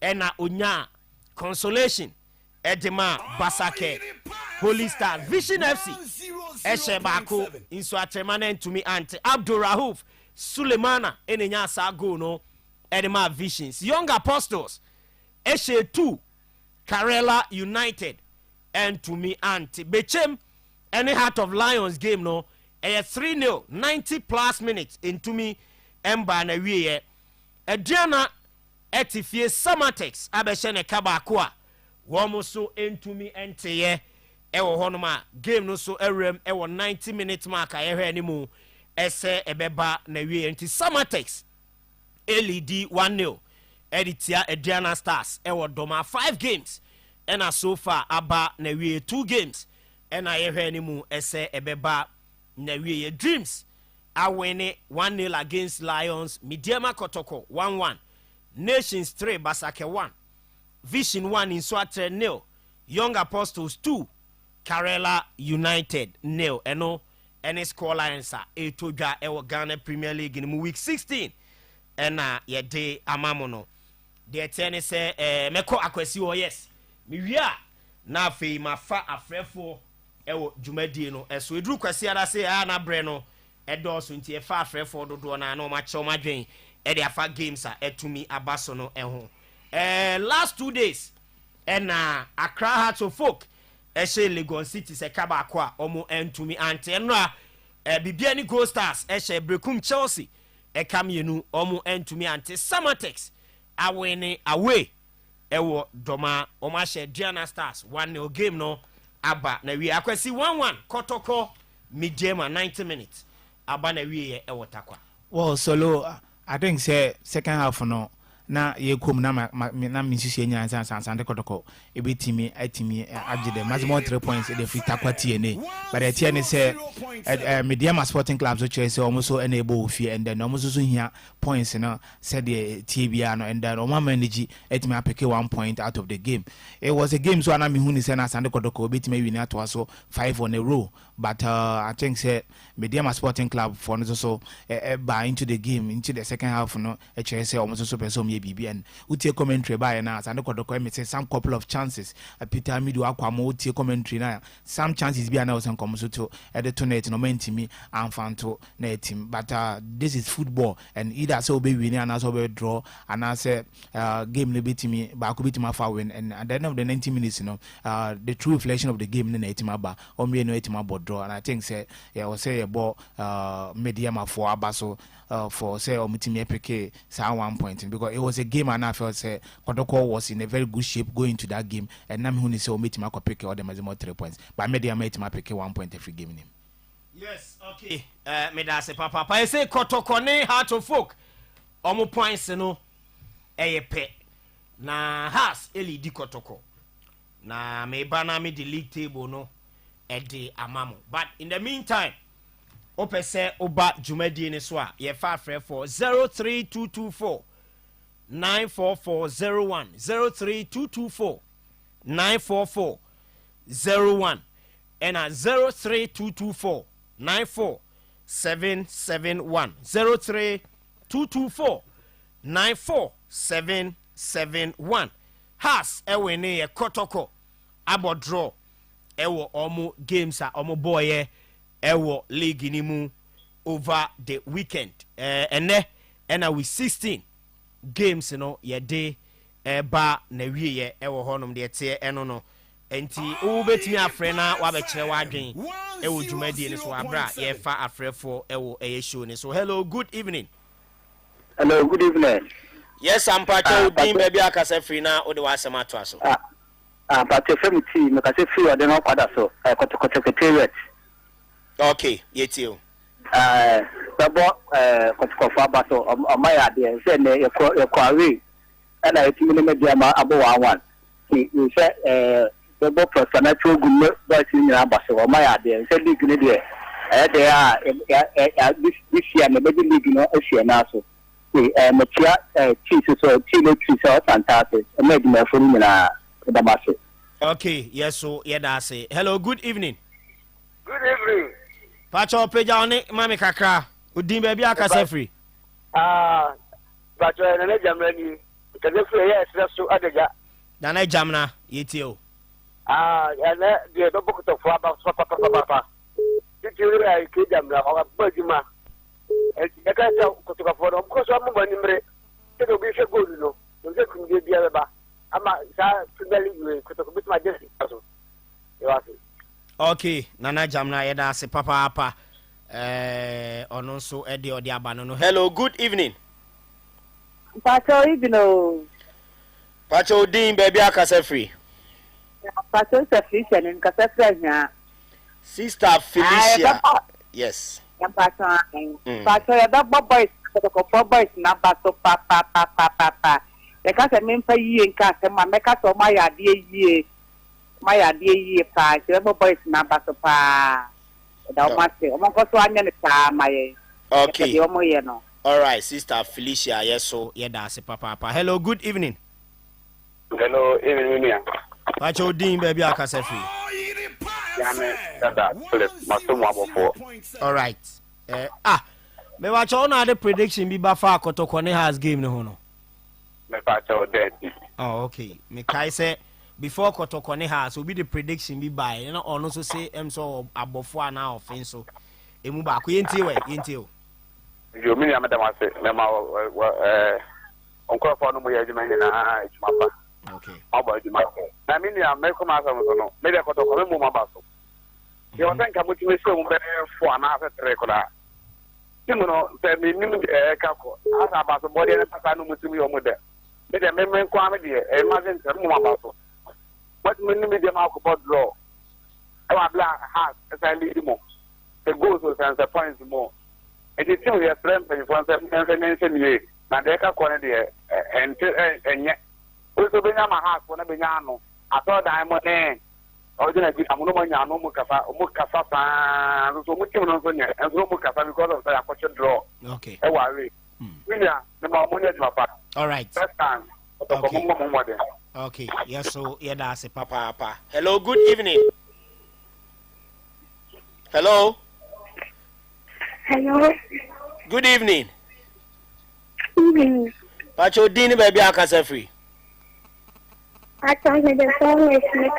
ɛna onya consolation ɛde ma Basake Holy Star Vision FC ɛhyɛ baako nso atrema na ntumi ante Abdul Rahuf Sulemana ɛnenya saa goal no ɛde ma Visions Young Apostles ɛhyɛ 2 Karela United ntumi ante Bechem any Heart of Lions game no ɛyɛ 3-0 90 plus minutes ntumi ɛmba na wieyɛ Adriana etifie Samatex abɛhyɛ ne ka baako a wɔn so ntumi nteyɛ ɛwɔ hɔnom a game no so ɛwɛm ɛwɔ 90 minutes mark a yɛhwɛ ne mu ɛsɛ ɛbɛba na wieyɛ nti Samatex LED 1-0 editia Adriana Stars ɛwɔ doma 5 games ɛna so far aba na wieyɛ 2 games ɛna yɛhwɛ ne mu ɛsɛ ɛbɛba na wieyɛ Dreams awene 1-0 against Lions Midiama Kotoko 1-1 Nations 3 Basake 1 Vision 1 in Swatre 0 Young Apostles 2 Karela United 0 eno any score lines are etodwa ewo Ghana Premier League in week 16 ena yede amamono de tene se meko akwasi o yes me wia na afei mafa afrefo ewo dwumadie no eso eduru kwasi ada se na bre no edoso nti e fa afrefo dodo na na ma che o madwen e de afa games a etumi abaso no eho last 2 days ena Accra Hearts of Folk ehye Lagos City se kaba akwa omo entumi ante no a bibia ni Gold Stars ehye Brekum Chelsea ekamienu omo entumi ante Samatex awene away ewo doma omo ahye Diana Stars 1-0 game no aba na wi akwasi 1-1 Kotoko Midiama 90 minutes aba na wi ewo takwa. Well, Solo, I think say second half no na ye kom na misisi nya sansan de Kotoko e betimi atimi agye dem maximum 3 points de free takwa TNA but the TNA say Midiama Sporting Club so chese almost so enable fee and then almost so here points no said the TBA no and then Oma manage etimi apeke 1 point out of the game. It was a game so na me hu ni say na Sande Kotoko betimi win at so 5 on a row but I think say Midiama Sporting Club for so buy into the game into the second half no chese almost so person BB and utie commentary by na Sande Kotoko me say some couple of chances Peter Midu akwamo utie commentary na some chances be na was come so to the tonight no mentimi amfanto na team but this is football and either so be win and also be draw and I say game no betimi ba ko betimi fa win and at the end of the 90 minutes you know the true reflection of the game na team aba o me no team aba draw and I think say yeah we say about Midiama for abaso for say o metimi epeke say 1 point because it was a game and I felt say Kotoko was in a very good shape going into that game and now me say o metimi akopeke all them as more 3 points but Midiama metimi apeke 1 point every game name. Yes, okay. Me da se papa. Pa say Kotoko ne Heart of Folk. Omo points no pe. Na has LED Kotoko. Na me bana me the league table no de amamo. But in the meantime, ope se oba dwumadi ne so a ye fa frɛ for 03224 94401 03224 94401 and 03224 94771 03224 94771 has ewe ne ye Kotoko abo draw ewo omo games a omo boy ewo league ni mu over the weekend ene with 16 games no ye de ba na wiye ewo honom de te eno no enti wo betimi afre na wa be kire wa adwen ewo dwumadi ni so abra ye fa afrefo ewo show ni so. Hello, good evening. Hello, good evening. Yes, I'm part of the baby akase free na o de wa asema to aso. Part of me team me kase free o de no kwada so Kotoko period. Okay, yeti o. Babo Kotoko fa ba so o ma ya de se ne ye kwari na etimi ne Midiama abo 1-1. He say Babo personal gumme ba si nyina ba so o ma ya de se league ne de this year me be league no ehia na so. Metia cheese so cheese so fantastic. Made me for me na the masse. Okay, yes so yeah that say. Hello, good evening. Good evening. Pacho peja oni mami kakra. Udin baby akase free. But an Jamani, because if we are so other. Nana Jamna, yetio. And the book of Papa. Did you really kill them or Bajima? And I can't tell for of course, I'm going to take a bit of good, you know. You couldn't get the other back. I'm not to could my destiny. Okay, Nana Jamna, Eda, se Papa. On also Eddie or Diabano. Hello, good evening. Pacho, you know. Pacho Dean, baby, I can free. Pacho sufficient in Casafria. Sister Felicia. Yes. Pacho, the boys, the boys, number so papa. The cat mean for ye and cat, and my makeup or my idea ye. My idea ye, pa, the boys, number so pa. Okay. All right, Sister Felicia. Yes, so yeah, that's Papa. Hello, good evening. Hello, evening. Pacho Dean, baby, I can say free. All right. Me watch on the prediction be Bafa Kotokone has game no. Oh, okay. Me kai say before Kotokone has will be the prediction be by you know also say so abofo na offense so emu ba ko yenti you mean madam say me onko for no mo yaji man na ejuma ba okay aba ejuma na me nia me ko ma so no me de Kotokone mo ma ba so you think am to me say mo be for na se tre ko da no say me nim ka ko asa ba so body na papa no mutumi o mo de me de me kwa me de e ma se mo ma ba so what many media market draw. I black has as I lead more. The goals and the points more. It is still your friend for mention ye. Now they can call it and yet also bring my house when I be yano. I thought I'm on end. Originally, I'm no one no Mukafa, so much and so Mukafa because of the question draw. Okay. I worry. William, the money is my part. All right. First time. Okay, yes, so yeah, that's a papa. Hello, good evening. Hello. Hello. Good evening. Evening. Pacho Dini, baby, I can say free. I told you the phone is me,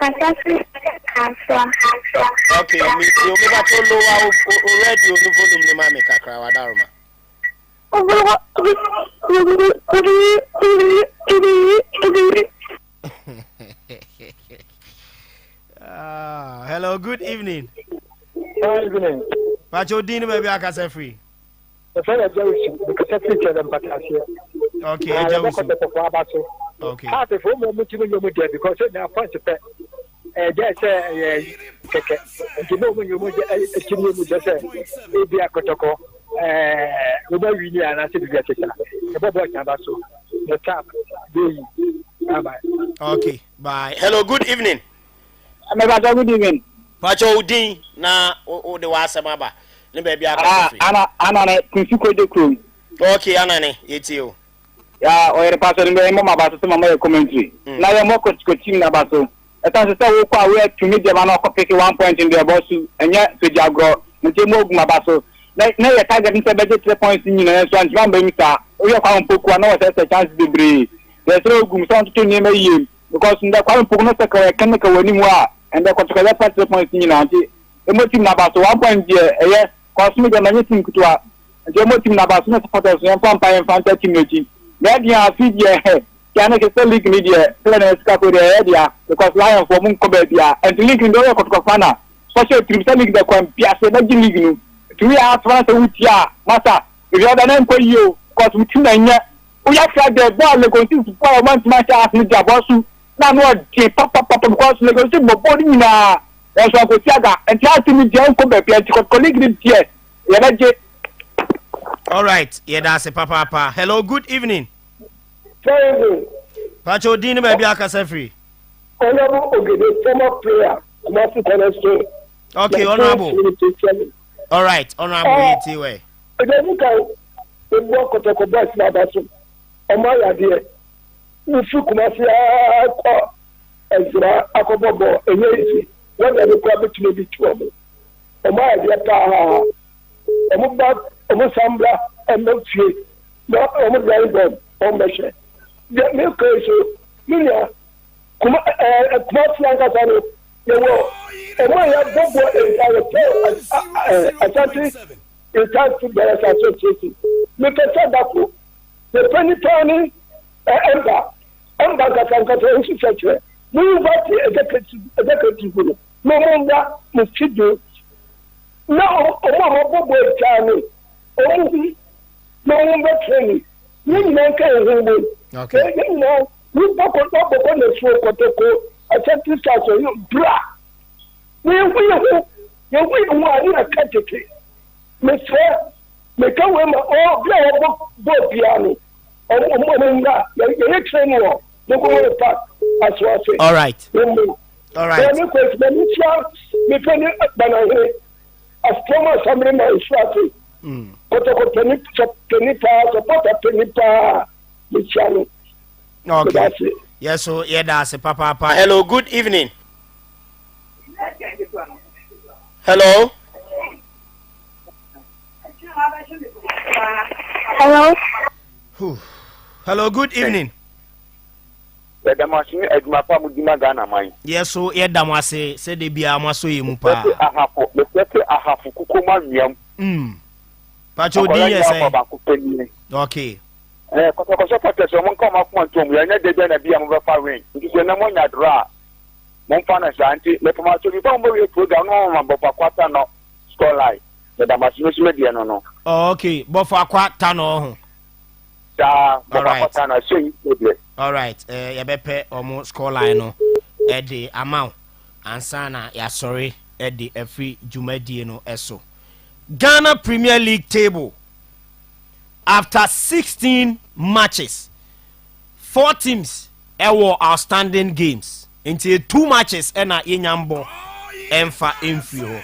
okay, me too. Me got to low already on the volume, the mammy, Kakra, Wadarma. Hello, good evening. Good evening. Pacho Dini, baby, I can say free. The friend of Jerry, because I think you're okay, okay. Half the former mutual because now point to pet. That's you know when you just say, maybe a Kotoko, really, and I said, the tap, okay, bye. Hello, good evening. Good evening. Pacho Udin, na o de wasamaba. Ne baby aka free. Ana kunsuko de crew. Okay, anane, yetio. Ya, o ere pastor mbe mo mabaso to mama commentary. Na ye mo coach team na baso. Eta se wo kwa we to media man o pick 1 point in the boss enya so jagro. Nte mo oguma baso. Na ye target nse budget 3 points ni na so anjwa mbe mi sa. O ye kwa mpoku na o se chance de bre. Ye so ogum so nto ni me yim because nda kwa mpoku no se ka kan ka wani mu a and the Kotoko 3 points in Nanti. The motive Nabaso 1 point here, Cosmic and anything to the motive Nabaso supporters and Pampire and Fantasy Meeting. Media feed your head, Canada League Media, Planet Scapodia, because Lion for Munkobedia, and to link in the Kotokofana, social Trimselic the Quam Piazza League. 3 hours once a week, Massa, if you have an name for you, because we can't. We have tried the ball, the continue to 4 months, Master after Jabosu. Na no dey papa because Lagos say body na e so ko tiaga and try to me dey ko be pia colleague dey there ya na je. All right, yeah, that's a papa. Hello, good evening. Very good. Pacho Dini baby aka say free. Honorable Ogede, former player, Master Cornerstone. Okay, honorable. All right, honorable Etiwe. Then you can work Kotoko boys na baso. Omo ya there. Ufu kumasi akọ ezra akobobo enyeisi when they come to be trouble o ma dia pa o mo ba o mo sambla e mo fie na ọmọ dry bomb ọmọ ẹ̀ṣẹ̀ yẹ mi kọ́ èso níyà kuma ti ankasa no yẹ wọ ọmọ yẹ gbogbo Asante Intanti Bears Association mi kẹsẹ̀ dàpọ̀ the penny tọ́ni ẹ̀mbà nkasa nsi sẹ̀kyerẹ̀ mi yìí bá ti ẹ̀dẹ́kẹ̀tì gbòòrò ní ọmọ nga mo fídíò na ọmọ gbogbo ẹ̀kyà ni ọmọ bi na ọmọ bẹ tẹ̀lé ní nyina nka ẹ̀hún wọ̀ ní nyina ní bọ́kọ̀ na fún ọkọ̀tọ̀kọ̀ Asante stars ọ̀yọ́ bra ní ewu yẹ̀wò àní ẹ̀ka tètè mi fẹ́ mi káwé ma bí àwọn bọ́ bíà ni ọmọ nga yẹ train wọ̀ ní kò wọ́n park aṣọ àṣẹ. All right. mi kò ẹ̀sìn mi tí a mi fẹ́ ní gbanahe asọ́mọ assembly man ìṣúwàṣẹ kọ̀tọ̀kọ̀ tẹ̀ní pa sọpọ́tà tẹ̀ní pa mi tí a ni. Okay. Yes, so yeah, that's a papa. Hello, good evening. Hello. Hello. Hello, good evening. Yes, so yeah, damase said they be a maso yimupa. Pacho di yes. Okay. Kọsọkọsọ pọtẹsì ọmọ nǹkan ọmọ fún ọtún yẹn ní dédé ẹnẹbi àmọ bẹ fa win ntutu ẹnẹ mọ nyadura mọ nfa na santi mẹfọmọ aso nípa ọmọ wíwé program ní wọn bọfọ akwata nọ score line mẹdàmásí ní sùmẹdì ẹnu nọ. Okay, bọfọ akwata nọ ọhún. Saa bọfọ akwata nọ ṣé yìí ṣe bìẹ. Alright, yẹ bẹ pẹ ọmọ score line no ẹ di amount ansa na yasọre ẹ di ẹfiri dwumadie no ẹ so. Ghana Premier League table. After 16 matches, 4 teams were outstanding games. Into 2 matches, ena Inyambo Emfa Infio.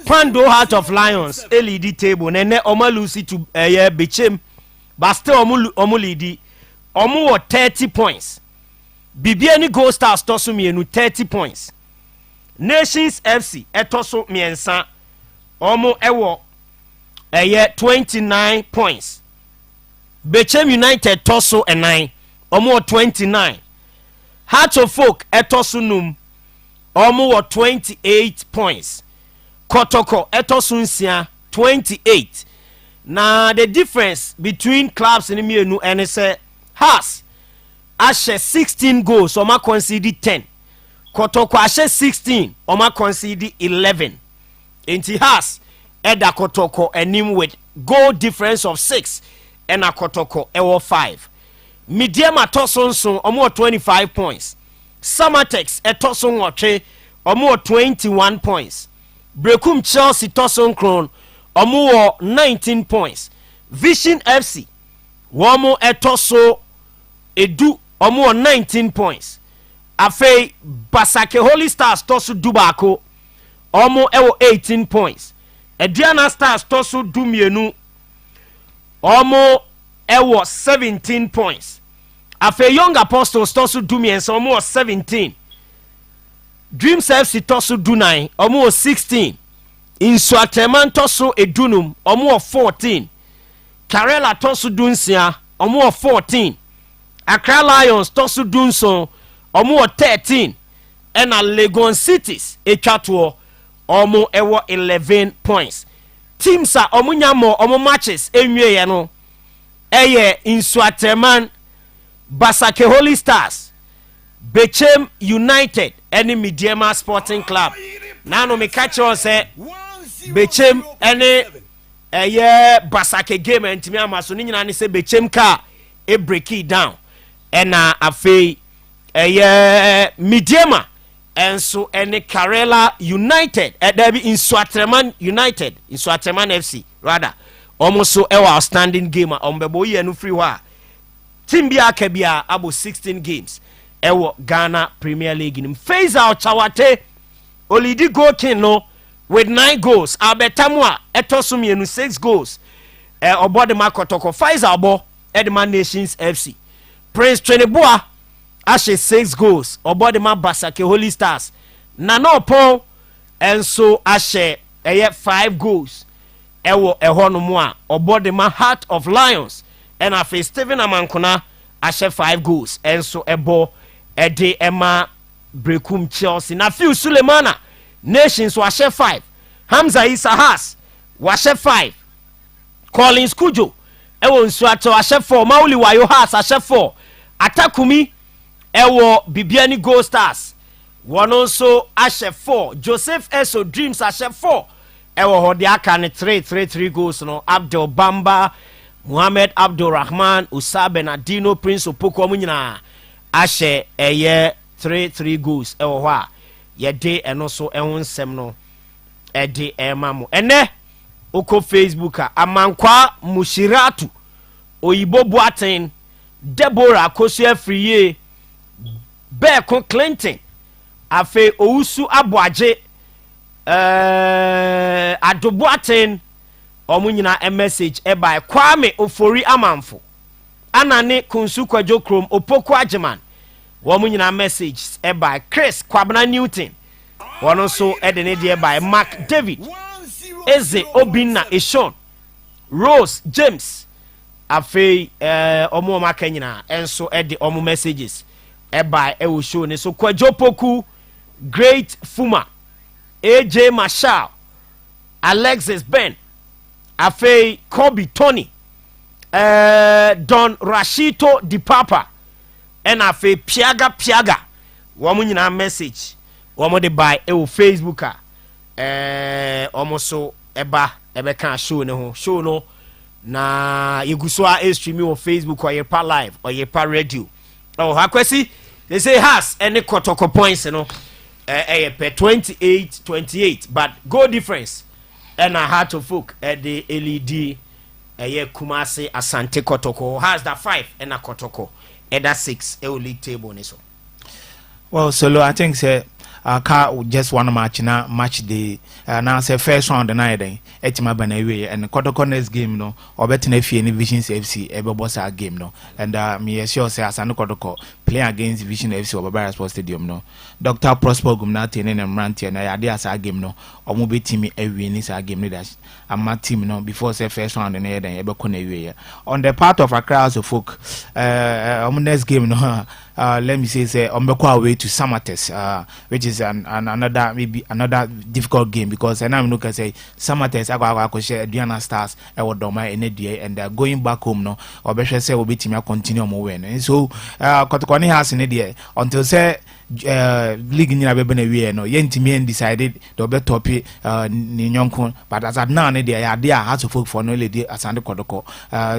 Pando Heart of Lions, LED table, nene Omalusi to Bechem, but still Omulidi, Omu 30 points. Bibiani Gold Stars tosu mienu 30 points. Nations FC etoso miensa, Omu ewo 29 points. Bechem United toso 9. Omo 29. Hearts of Folk etoso num. Omo 28 points. Kotoko etoso nsia 28. Now the difference between clubs in the mienu and say has ashe 16 goals. Oma conceded 10. Kotoko ashe 16. Oma conceded 11. Inti has Eda Kotoko enim with goal difference of 6 and a Kotoko ewo 5. Midiama Tosonson omo 25 points. Samatex etoson oche omo 21 points. Brekum Chelsea Toson Kron omo 19 points. Vision FC womo etoso edu omo 19 points. Afei Basake Holy Stars tosu dubako omo ewo 18 points. Ediana Stars tosu dumienu omo ewo 17 points. Afe Young Apostles tosu dumiensa omo 17. Dreams FC tosu dunai omo 16. Insuateman tosu edunum omo 14. Karela tosu dunsia omo 14. Accra Lions tosu dunson omo 13. Ena Legon Cities etwatuo omo ewo 11 points. Teams a omo nyamo omo matches enwie ye no eye Insuateman, Basake Holy Stars, Bechem United, any Midiama Sporting Club. Now no me catch on say Bechem any Basake game and Timia Masoni nyina say Bechem car e break it down. And afei Midiama and so any Karela United there be Insuatreman United, Insuatreman FC rather. Almost so outstanding game ombebo ye no free wa. Team bia kebia abo 16 games. Ewo Ghana Premier League in Faisal Chawate Olidi Gokin no with 9 goals. Albertamwa etosumienu 6 goals. Obode Makotoko Faisal bo Edman Nations FC. Prince Treneboa ashe 6 goals. Obode Basake Holy Stars. Nano po enso ashe 5 goals. Ewo ehono mo a Obodema Heart of Lions ɛna afei Steven Amankona ahyɛ 5 goals ɛnso ɛbɔ ɛde ɛma Brekum Chelsea na Phil Sulemana Nations wahyɛ 5 Hamza Isa Haas wahyɛ 5 Collins Kujo ɛwɔ Nsuato wahyɛ 4 Mauli Wayo Haas ahyɛ 4 Atakumi ɛwɔ Bibiani Gold Stars wɔn nso ahyɛ 4 Joseph Eso Dreams ahyɛ 4 ɛwɔ hɔ de aka ne 3 goals no Abdul Bamba Muhammad Abdul Rahman Usa Bernardino Prince Opoko mu nyinaa ahyɛ ɛyɛ 3 goals ɛwɔ hɔ a yɛde ɛno so ɛho nsɛm no ɛde ɛma mo ɛnɛ oko Facebook a Amankwa Mushiratu Oyibo Boaten Deborah Kosu Afriye Beko Clinton afe Owusu Aboaje Adoboaten omu nyina a message by Kwame Ofori Amanfo Anane Kunsu Kwajo Krom Opoku Ajeman womu nyina message by Chris Kwabna Newton wono so edene de by Mark David Eze Obinna Eshon Rose James afe omu maka nyina enso ede omu messages by ewo show ne so Kwajo Poku Great Fuma AJ Marshall Alexis Ben Afe Kobe Tony Don Rashito Di Papa and Afe Piaga womu nyina message womu de by ewo Facebook omoso eba kan show ne ho show no na yeguso a stream on Facebook or Yepa live or Yepa radio oh hakwesi they say has any kotoko points no per 28 but goal difference and I had to folk at the LED Kumasi Asante Kotoko has that 5 and a Kotoko at that 6 league table so. Well, Solo, I think say car just one match na match day now say first round the night then etima banawe and Kotoko next game no or better if any Visions FC ever boss our game no and me sure say Asante Kotoko play against Vision FC or Barbara Sports Stadium no Dr. Prosper Gumnati and Mranti and I idea sa game no or move team every in this game leaders and my team no before say first round the night then ever connect on the part of Accra as a folk next game no let me say Ombeko away to Samates which is another maybe another difficult game because and I'm looking say Samates I share Diana Stars Doma and going back home no or better say will be team continue moving and so Kotokoni has in idea until say league in Abebe no Yentimian decided to be topi Ninyonko but as at now idea has to folk for no lady as Sande Kotoko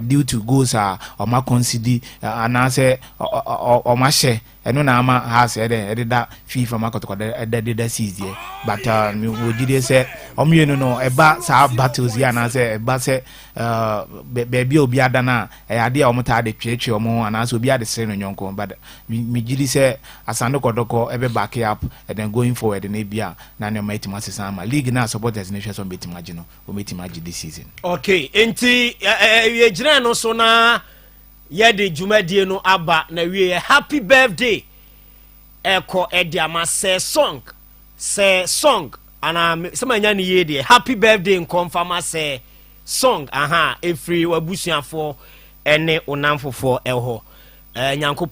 due to goals or ma consider and answer or ma share and no nama has that FIFA market that season but we did say no about sa battles here and I say but say baby obiadana idea omota de church or more and as obi at the same Nyonko but me did say Asante Kotoko ever back up and then going forward in Abia Nanya Mighty Masama League now supporters nations on Betty Magino or Betty Magi this season. Okay, enti no so na yede dwumadie no aba na wie happy birthday eko ediama say song ana semanya ne yede happy birthday nkonfama say song aha every wabusuafo ene onamfofo eho nyanko